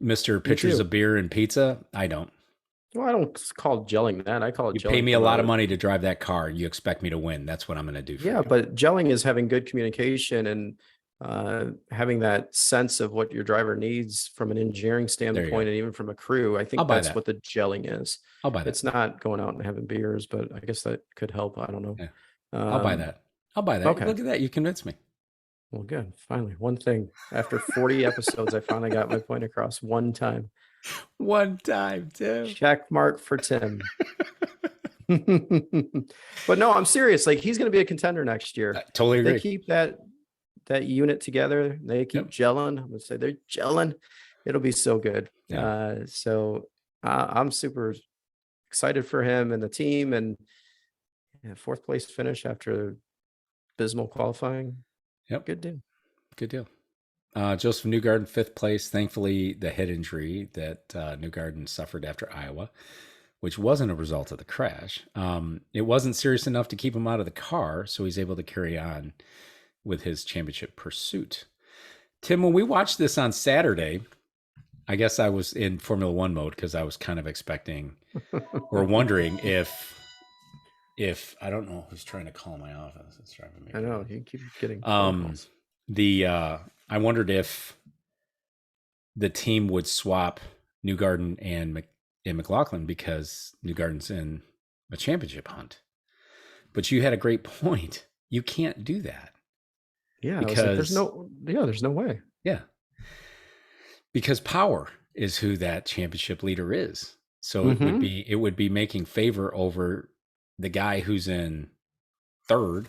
Mr. Pitchers of beer and pizza? I don't. Well, I don't call gelling that. I call it gelling. You pay me a lot of money to drive that car. You expect me to win. That's what I'm going to do for you. But gelling is having good communication and having that sense of what your driver needs from an engineering standpoint and even from a crew. I think that's what the gelling is. I'll buy that. It's not going out and having beers, but I guess that could help. I don't know. Yeah. I'll buy that. Okay. Look at that. You convinced me. Well, good. Finally, one thing. After 40 episodes, I finally got my point across one time. One time, Tim. Check mark for Tim. But no, I'm serious. Like, he's going to be a contender next year. I totally agree. They keep that unit together. They keep gelling. I'm going to say they're gelling. It'll be so good. Yeah. So I'm super excited for him and the team, and 4th place finish after abysmal qualifying. Yep. Good deal. Good deal. Joseph Newgarden, 5th place. Thankfully, the head injury that Newgarden suffered after Iowa which wasn't a result of the crash. It wasn't serious enough to keep him out of the car, so he's able to carry on with his championship pursuit. Tim, when we watched this on Saturday, I guess I was in Formula One mode because I was kind of expecting or wondering if I don't know who's trying to call my office. It's driving me. I know you keep getting phone calls. I wondered if the team would swap Newgarden and McLaughlin because Newgarden's in a championship hunt. But you had a great point. You can't do that. Yeah, because there's no way. Yeah. Because Power is who that championship leader is. So it would be making favor over the guy who's in third,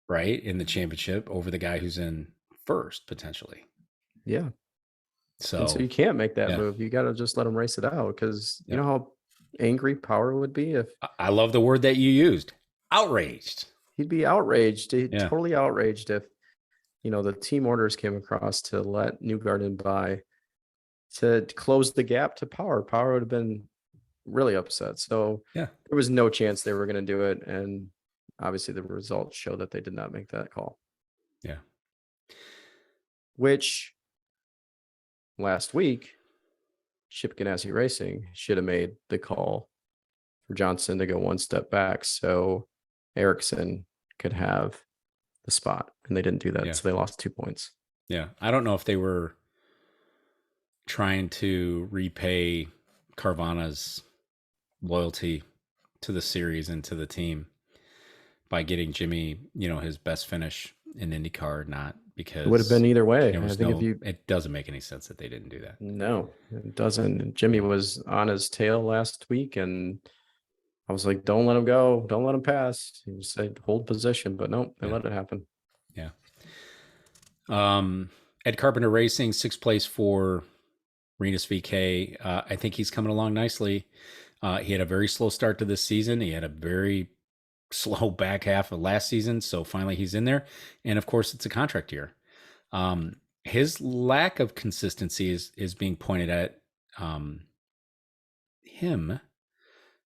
right, in the championship over the guy who's in first potentially. Yeah. So you can't make that move. You got to just let him race it out because you know how angry Power would be if. I love the word that you used, outraged. He'd be outraged. Totally outraged if, the team orders came across to let Newgarden by to close the gap to Power. Power would have been really upset. So there was no chance they were going to do it. And obviously the results show that they did not make that call. Yeah. Which last week, Chip Ganassi Racing should have made the call for Johnson to go one step back so Ericsson could have the spot. And they didn't do that. So they lost 2 points. Yeah. I don't know if they were trying to repay Carvana's loyalty to the series and to the team by getting Jimmy, his best finish in IndyCar or not, because it would have been either way. I think it doesn't make any sense that they didn't do that. No, it doesn't. Jimmy was on his tail last week and I was like, don't let him go. Don't let him pass. He said, hold position, but no, they let it happen. Yeah. Ed Carpenter Racing, 6th place for Rinus VK. I think he's coming along nicely. He had a very slow start to this season. He had a very slow back half of last season. So finally he's in there. And of course it's a contract year. His lack of consistency is being pointed at him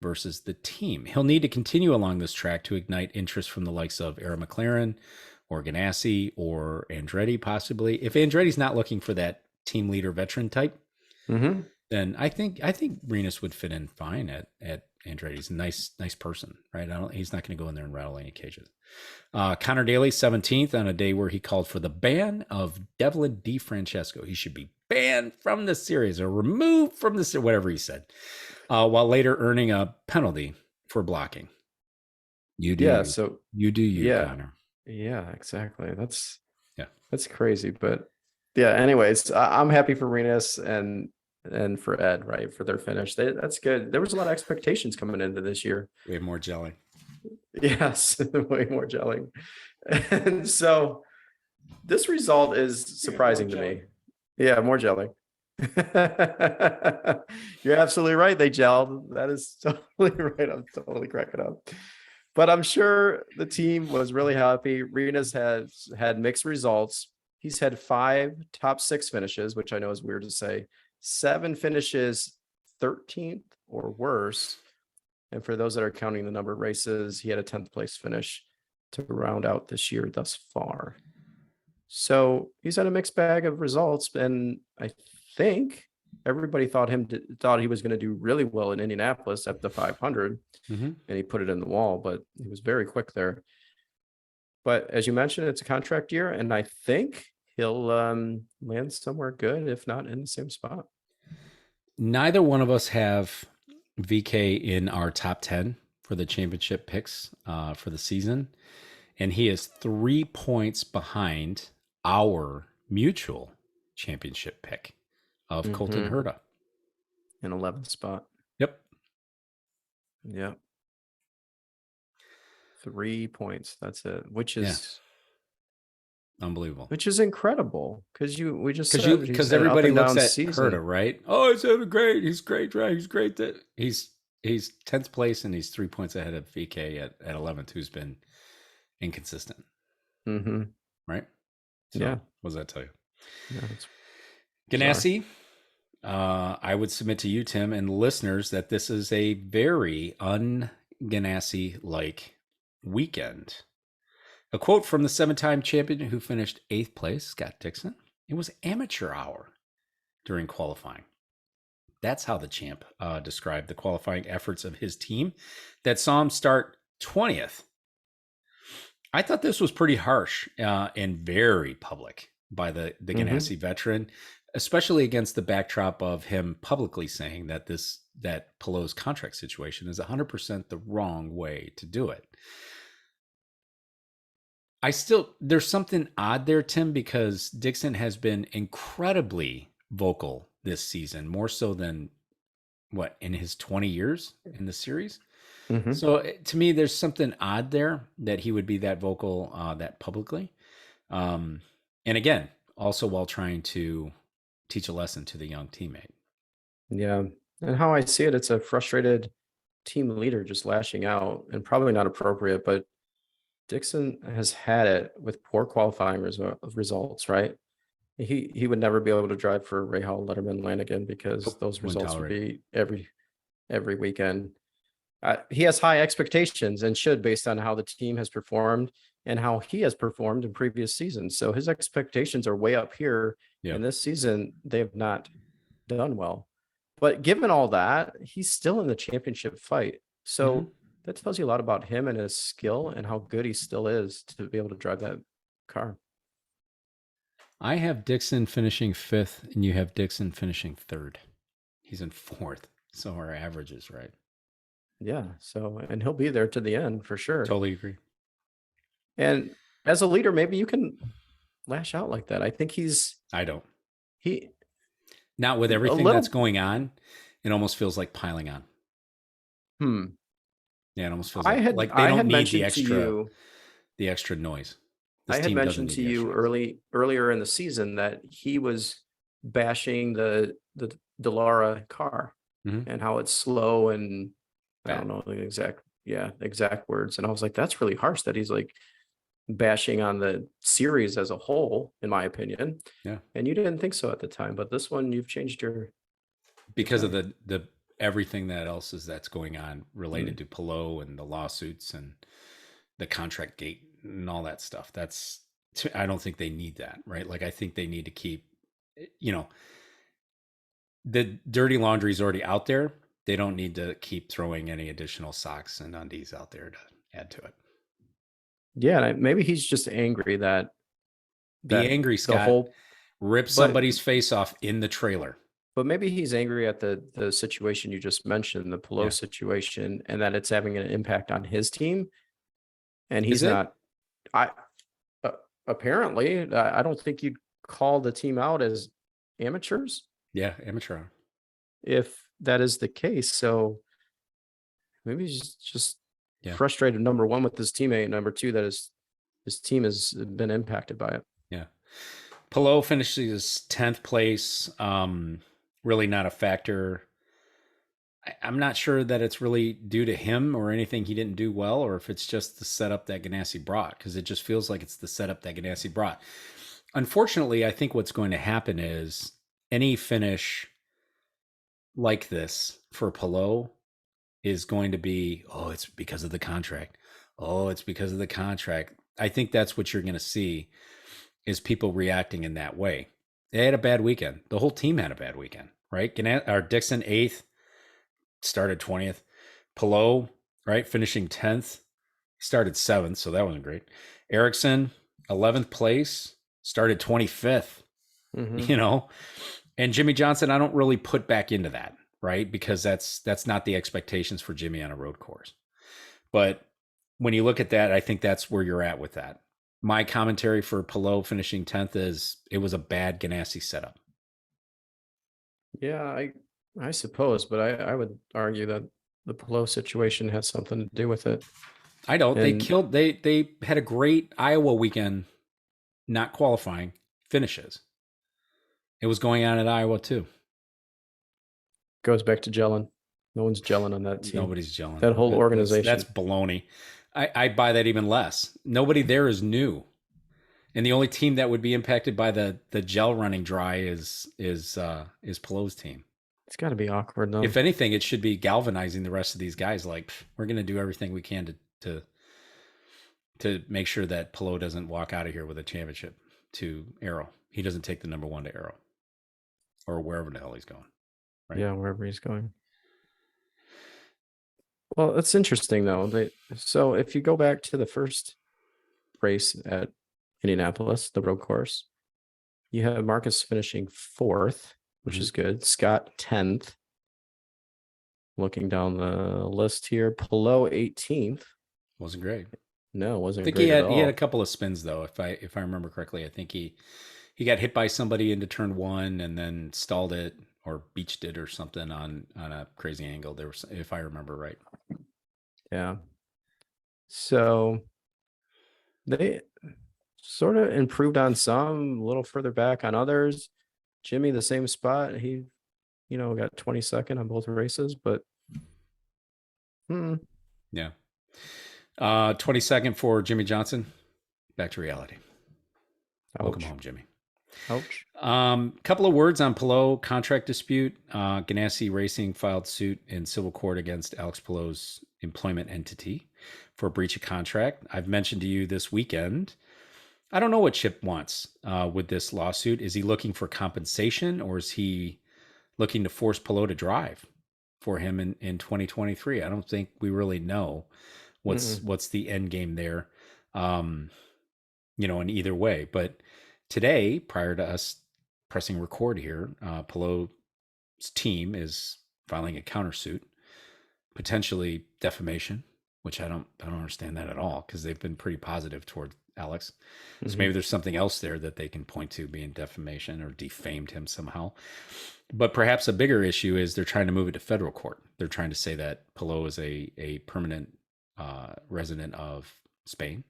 versus the team. He'll need to continue along this track to ignite interest from the likes of Aaron McLaren or Ganassi or Andretti, possibly. If Andretti's not looking for that team leader veteran type, then I think Rinus would fit in fine at Andretti's. Nice person, right? He's not going to go in there and rattle any cages. Conor Daly, 17th on a day where he called for the ban of Devlin DeFrancesco. He should be banned from the series or removed from the series, whatever he said, while later earning a penalty for blocking. You do. Yeah, so you do you, Conor. Yeah, exactly. That's crazy. But yeah, anyways, I'm happy for Rinus and for Ed, right, for their finish. That's good. There was a lot of expectations coming into this year. We have more gelling. Yes, way more gelling. And so this result is surprising to me. Yeah, more gelling. You're absolutely right. They gelled. That is totally right. I'm totally cracking up. But I'm sure the team was really happy. Rinus has had mixed results. He's had 5 top 6 finishes, which I know is weird to say. 7 finishes 13th or worse. And for those that are counting the number of races, he had a 10th place finish to round out this year thus far. So he's had a mixed bag of results. And I think everybody thought he was going to do really well in Indianapolis at the 500. And he put it in the wall, but he was very quick there. But as you mentioned, it's a contract year. And I think he'll land somewhere good, if not in the same spot. Neither one of us have VK in our top 10 for the championship picks for the season. And he is 3 points behind our mutual championship pick of Colton Herta. In 11th spot. Yep. 3 points. That's it. Which is unbelievable. Which is incredible because everybody looks at Herta, right? Oh, he's having great. He's great, right? He's great. That he's 10th place and he's 3 points ahead of VK at 11th, who's been inconsistent. Right. So, what does that tell you? Ganassi, I would submit to you, Tim, and listeners that this is a very un-Ganassi like weekend. A quote from the 7-time champion who finished 8th place, Scott Dixon. It was amateur hour during qualifying. That's how the champ described the qualifying efforts of his team that saw him start 20th. I thought this was pretty harsh and very public by the Ganassi veteran, especially against the backdrop of him publicly saying that Pallou's contract situation is 100% the wrong way to do it. There's something odd there, Tim, because Dixon has been incredibly vocal this season, more so than in his 20 years in the series. So to me, there's something odd there that he would be that vocal that publicly. And again, also while trying to teach a lesson to the young teammate. Yeah. And how I see it, it's a frustrated team leader just lashing out, and probably not appropriate, but Dixon has had it with poor qualifying results, right? He would never be able to drive for Rahal, Letterman, Lanigan, because those results would be every weekend. He has high expectations and should, based on how the team has performed and how he has performed in previous seasons. So his expectations are way up here. Yeah. And this season, they have not done well. But given all that, he's still in the championship fight. So that tells you a lot about him and his skill and how good he still is to be able to drive that car. I have Dixon finishing 5th, and you have Dixon finishing 3rd. He's in 4th, so our average is right. Yeah, so, and he'll be there to the end for sure. Totally agree. And as a leader, maybe you can lash out like that. I think I don't. Not with everything that's going on, it almost feels like piling on. Yeah, it almost feels like they don't need the extra noise. I had mentioned to you earlier in the season that he was bashing the Dallara car and how it's slow and I don't know the exact words. And I was like, that's really harsh that he's like bashing on the series as a whole, in my opinion. Yeah. And you didn't think so at the time, but this one you've changed because of the everything that's going on related to Palou and the lawsuits and the contract gate and all that stuff. I don't think they need that, right? Like, I think they need to keep, the dirty laundry is already out there. They don't need to keep throwing any additional socks and undies out there to add to it. Yeah, maybe he's just angry that angry, Scott. Rip somebody's face off in the trailer. But maybe he's angry at the situation you just mentioned, the Palou situation, and that it's having an impact on his team. And he's not. Apparently, I don't think you'd call the team out as amateurs. Yeah, amateur. If that is the case, so maybe he's just frustrated. Number one, with his teammate. Number two, that his team has been impacted by it. Yeah. Palou finishes 10th place. Really not a factor. I'm not sure that it's really due to him or anything he didn't do well, or if it's just the setup that Ganassi brought, because it just feels like it's the setup that Ganassi brought. Unfortunately, I think what's going to happen is any finish like this for Palou is going to be, it's because of the contract. It's because of the contract. I think that's what you're going to see is people reacting in that way. They had a bad weekend. The whole team had a bad weekend, right? Dixon 8th, started 20th. Palou, right, finishing 10th, started 7th, so that wasn't great. Ericsson, 11th place, started 25th, And Jimmy Johnson, I don't really put back into that, right? Because that's not the expectations for Jimmy on a road course. But when you look at that, I think that's where you're at with that. My commentary for Palou finishing 10th is it was a bad Ganassi setup. Yeah, I suppose, but I would argue that the Palou situation has something to do with it. I don't. They had a great Iowa weekend, not qualifying finishes. It was going on at Iowa too. Goes back to gelling. No one's gelling on that team. Nobody's gelling. That whole organization. That's baloney. I buy that even less. Nobody there is new. And the only team that would be impacted by the gel running dry is Pelot's team. It's got to be awkward though. If anything, it should be galvanizing the rest of these guys. Like, we're going to do everything we can to make sure that Pelot doesn't walk out of here with a championship to Arrow. He doesn't take the number 1 to Arrow or wherever the hell he's going. Right? Yeah, wherever he's going. Well, that's interesting though. So if you go back to the first race at Indianapolis, the road course, you have Marcus finishing 4th, which is good. Scott 10th. Looking down the list here, Pelot 18th. Wasn't great. No, it wasn't. I think great at all. He had a couple of spins though, if I remember correctly. I think he got hit by somebody into turn 1 and then stalled it or beached it or something on a crazy angle. There was, if I remember right. Yeah. So they sort of improved on some, a little further back on others. Jimmy, the same spot. He, got 22nd on both races, but yeah. 22nd for Jimmy Johnson. Back to reality. Ouch. Welcome home, Jimmy. Ouch. Couple of words on Pelot contract dispute. Ganassi Racing filed suit in civil court against Alex Pelot's employment entity for breach of contract. I've mentioned to you this weekend. I don't know what Chip wants with this lawsuit. Is he looking for compensation, or is he looking to force Pelot to drive for him in 2023? I don't think we really know what's the end game there, in either way. But today, prior to us pressing record here, Pelot's team is filing a countersuit, potentially defamation, which I don't understand that at all, because they've been pretty positive toward Alex. So maybe there's something else there that they can point to being defamation or defamed him somehow. But perhaps a bigger issue is they're trying to move it to federal court. They're trying to say that Pelot is a permanent resident of Spain.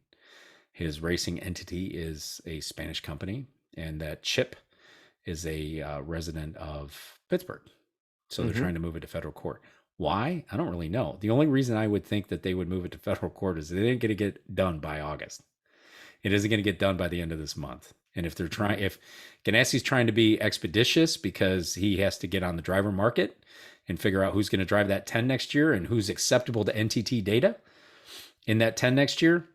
His racing entity is a Spanish company, and that Chip is a resident of Pittsburgh. So they're trying to move it to federal court. Why? I don't really know. The only reason I would think that they would move it to federal court is they didn't get to get done by August. It isn't going to get done by the end of this month. And if Ganassi's trying to be expeditious because he has to get on the driver market and figure out who's going to drive that 10 next year and who's acceptable to NTT data in that 10 next year,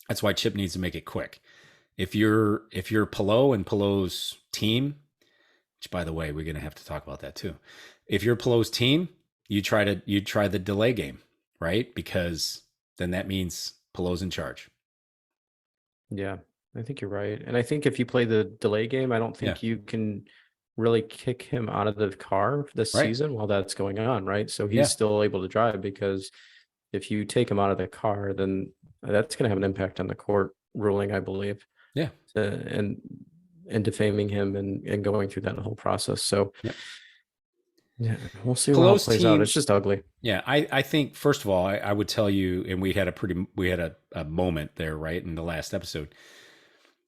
that's why Chip needs to make it quick. If you're Pelot and Pelot's team, which by the way, we're going to have to talk about that too. If you're Pelot's team, you try the delay game, right? Because then that means Pelot's in charge. Yeah, I think you're right. And I think if you play the delay game, I don't think you can really kick him out of the car this season while that's going on, right? So he's still able to drive, because if you take him out of the car, then that's going to have an impact on the court ruling, I believe. Yeah. And defaming him and going through that whole process. So yeah, we'll see how it plays out. It's just ugly. Yeah, I think first of all, I would tell you, and we had a moment there, right, in the last episode.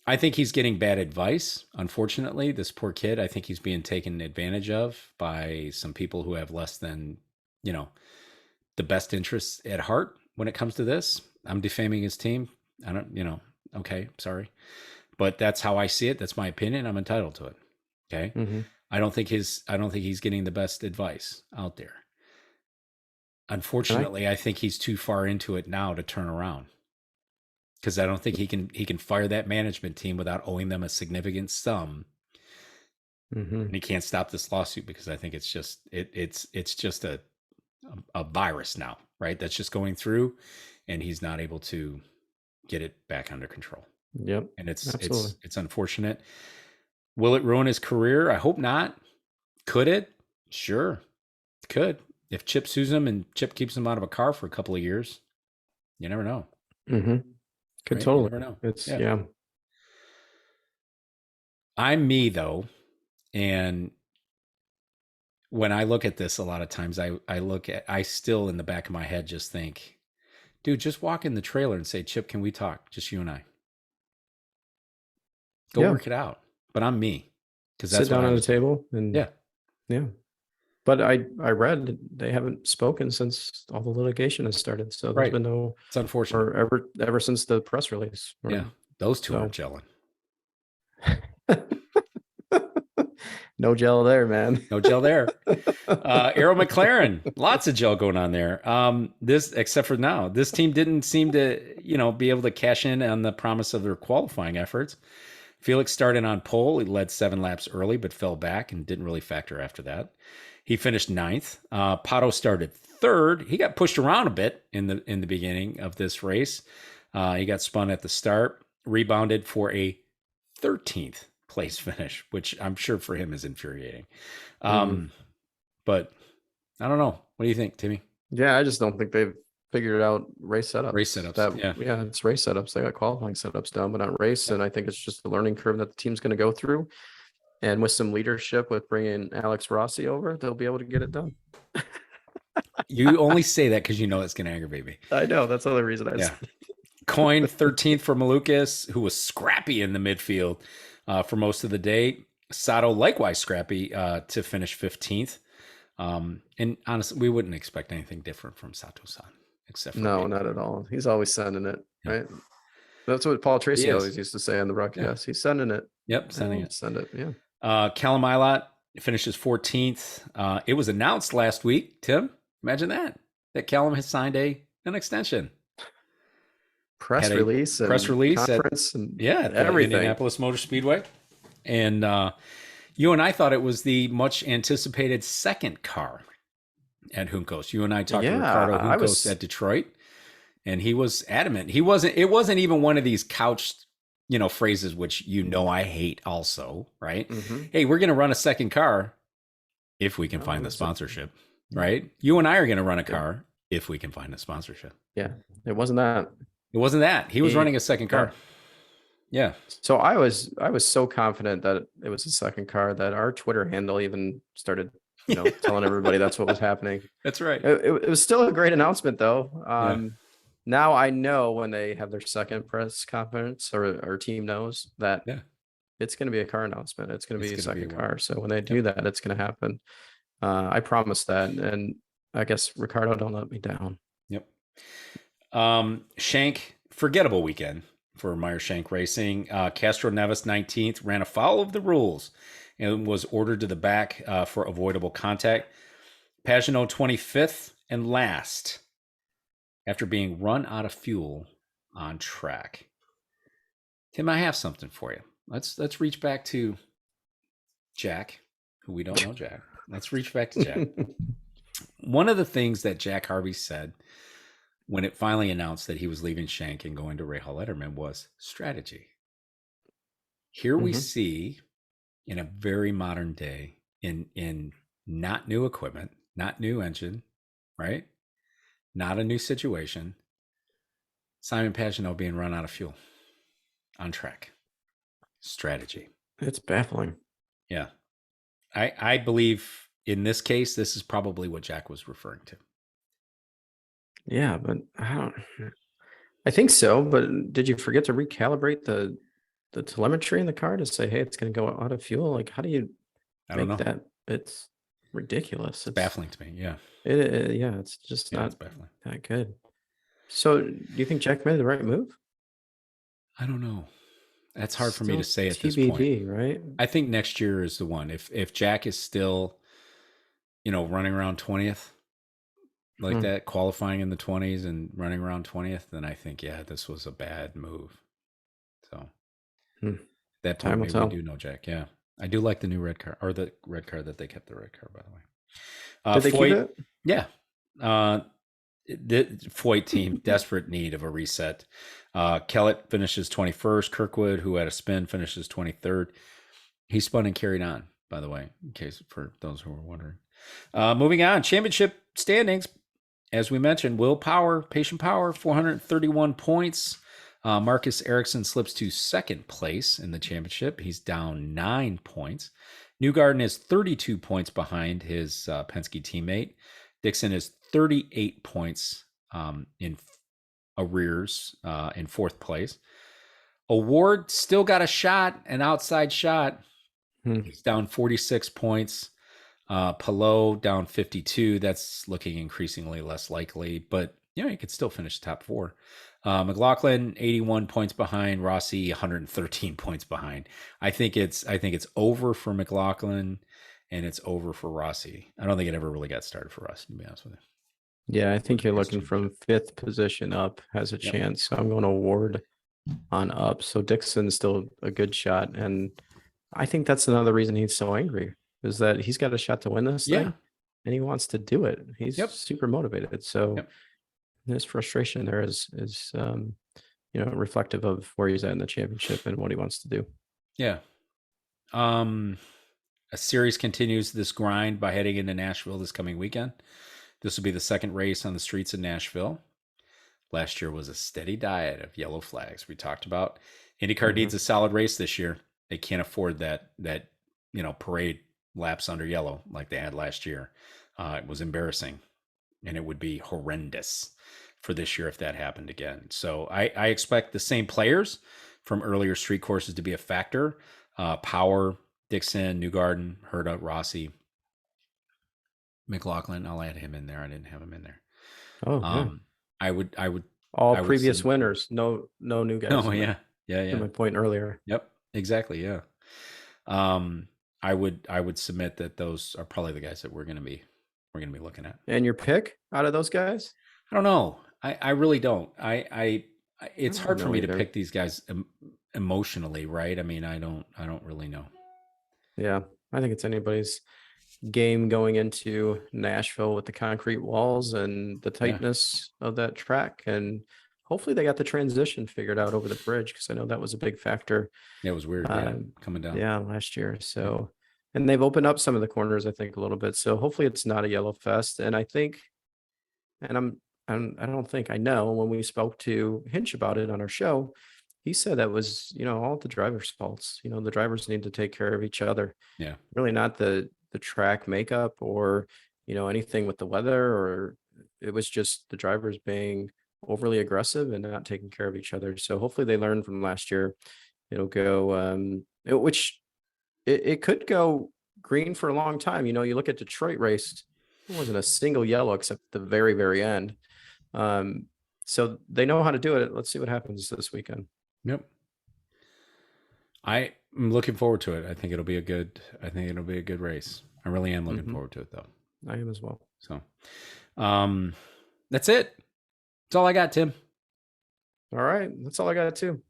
I think he's getting bad advice. Unfortunately, this poor kid, I think he's being taken advantage of by some people who have less than, the best interests at heart when it comes to this. I'm defaming his team. I don't, okay, sorry. But that's how I see it. That's my opinion. I'm entitled to it. Okay. I don't think he's getting the best advice out there. Unfortunately, I think he's too far into it now to turn around, because I don't think he can fire that management team without owing them a significant sum. And he can't stop this lawsuit, because I think it's just a virus now, right? That's just going through, and he's not able to get it back under control. Yep. And it's unfortunate. Will it ruin his career? I hope not. Could it? Sure. It could. If Chip sues him and Chip keeps him out of a car for a couple of years, you never know. Could right? totally. You never know. It's I'm me though. And when I look at this, a lot of times I still in the back of my head just think, dude, just walk in the trailer and say, Chip, can we talk? Just you and I. Go work it out. But I'm me. Because that's sit down on the table and yeah. But I read they haven't spoken since all the litigation has started. So there's been no. It's unfortunate. Or ever since the press release. Yeah, those two aren't gelling. No gel there, man. No gel there. Arrow McLaren, lots of gel going on there. This, except for now, this team didn't seem to, be able to cash in on the promise of their qualifying efforts. Felix started on pole. He led 7 laps early, but fell back and didn't really factor after that. He finished 9th. Pato started 3rd. He got pushed around a bit in the beginning of this race. He got spun at the start, rebounded for a 13th place finish, which I'm sure for him is infuriating. But I don't know. What do you think, Timmy? Yeah, I just don't think they've figured out race setups. Yeah, it's race setups. They got qualifying setups down, but not race. And I think it's just the learning curve that the team's going to go through. And with some leadership, with bringing Alex Rossi over, they'll be able to get it done. You only say that because you know it's going to aggravate me. I know. That's the other reason I said. Coin 13th for Malukas, who was scrappy in the midfield for most of the day. Sato likewise scrappy to finish 15th. And honestly, we wouldn't expect anything different from Sato-san, except for not at all. He's always sending it, right? That's what Paul Tracy always used to say on the broadcast. He's sending it. Yep, sending it. Send it, yeah. Callum Ilott finishes 14th. It was announced last week, Tim. Imagine that Callum has signed an extension. Press release conference at everything. Indianapolis Motor Speedway. And you and I thought it was the much anticipated second car at Juncos. You and I talked to Ricardo Juncos at Detroit, and he was adamant. It wasn't even one of these couched, phrases, which I hate also, right? Mm-hmm. Hey, we're going to run a second car if we can find the sponsorship, right? You and I are going to run a car if we can find a sponsorship. Yeah, it wasn't that. It wasn't that. He was running a second car. Yeah. So I was so confident that it was a second car that our Twitter handle even started, telling everybody that's what was happening. That's right. It was still a great announcement, though. Now I know when they have their second press conference, or our team knows that it's going to be a car announcement. It's going to be a second car. So when they do that, it's going to happen. I promise that. And I guess, Ricardo, don't let me down. Yep. Shank, forgettable weekend for Meyer Shank Racing. Castro Neves 19th, ran afoul of the rules and was ordered to the back for avoidable contact. Pagenaud 25th and last after being run out of fuel on track. Tim, I have something for you. Let's reach back to Jack, who we don't know Jack. Let's reach back to Jack. One of the things that Jack Harvey said when it finally announced that he was leaving Shank and going to Rahal Letterman was strategy. Here we see, in a very modern day, in not new equipment, not new engine, right? Not a new situation, Simon Pagenaud being run out of fuel on track. Strategy. It's baffling. Yeah. I believe in this case, this is probably what Jack was referring to. Yeah, but I think so. But did you forget to recalibrate the telemetry in the car to say, hey, it's going to go out of fuel? Like, how do you make that? It's ridiculous. It's baffling to me. Yeah. It's just not that good. So do you think Jack made the right move? I don't know. That's hard for me to say at this point. Right? I think next year is the one. If Jack is still, running around 20th, like that, qualifying in the 20s and running around 20th, then I think, this was a bad move. So that time maybe we do know Jack. Yeah. I do like the new red car, or the red car that they kept the red car, by the way. Did they keep it? Yeah. The Foyt team, desperate need of a reset. Kellett finishes 21st. Kirkwood, who had a spin, finishes 23rd. He spun and carried on, by the way, in case for those who were wondering. Moving on, championship standings. As we mentioned, Will Power, Patient Power, 431 points. Marcus Ericsson slips to second place in the championship. He's down 9 points. Newgarden is 32 points behind his Penske teammate. Dixon is 38 points in arrears in fourth place. Award still got a shot, an outside shot. He's down 46 points. Palou down 52. That's looking increasingly less likely, but he could still finish top four. McLaughlin 81 points behind, Rossi 113 points behind. I think it's over for McLaughlin and it's over for Rossi. I don't think it ever really got started for Rossi, to be honest with you. Yeah, I think you're looking from 5th position up has a chance. So I'm going to Ward on up. So Dixon's still a good shot. And I think that's another reason he's so angry, is that he's got a shot to win this thing and he wants to do it. He's super motivated. So his frustration there is reflective of where he's at in the championship and what he wants to do. Yeah. A series continues this grind by heading into Nashville this coming weekend. This will be the second race on the streets of Nashville. Last year was a steady diet of yellow flags. We talked about IndyCar needs a solid race this year. They can't afford that parade laps under yellow like they had last year. It was embarrassing, and it would be horrendous for this year if that happened again. So I expect the same players from earlier street courses to be a factor. Power, Dixon, Newgarden, Herta, Rossi, McLaughlin. I'll add him in there. I didn't have him in there. I would all previous winners. No new guys. Oh yeah. To my point earlier. Yep. Exactly. Yeah. I would submit that those are probably the guys that we're gonna be looking at. And your pick out of those guys? I don't know. I really don't. It's hard for me to pick these guys emotionally, right? I mean, I don't really know. Yeah, I think it's anybody's game going into Nashville with the concrete walls and the tightness of that track. And hopefully they got the transition figured out over the bridge, because I know that was a big factor. Yeah, it was weird coming down. Yeah, last year. So, and they've opened up some of the corners, I think, a little bit. So hopefully it's not a yellow fest. And I think, and I don't think, I know when we spoke to Hinch about it on our show, he said that was, all the drivers' faults. The drivers need to take care of each other. Yeah. Really not the track makeup or, anything with the weather, or it was just the drivers being overly aggressive and not taking care of each other. So hopefully they learned from last year. It'll go, which it could go green for a long time. You look at Detroit race, it wasn't a single yellow except the very, very end. So they know how to do it. Let's see what happens this weekend. Yep. I'm looking forward to it. I think it'll be a good race. I really am looking forward to it, though. I am as well. So, that's it. That's all I got, Tim. All right. That's all I got too.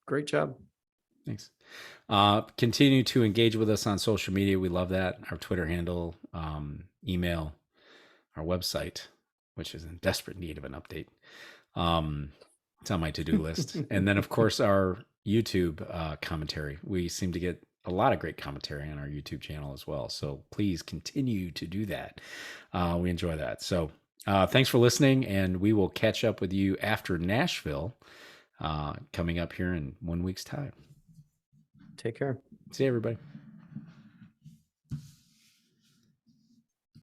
Great job. Thanks. Continue to engage with us on social media. We love that. Our Twitter handle, email, our website, which is in desperate need of an update. It's on my to-do list. And then, of course, our YouTube commentary. We seem to get a lot of great commentary on our YouTube channel as well. So please continue to do that. We enjoy that. So thanks for listening, and we will catch up with you after Nashville coming up here in 1 week's time. Take care. See you, everybody.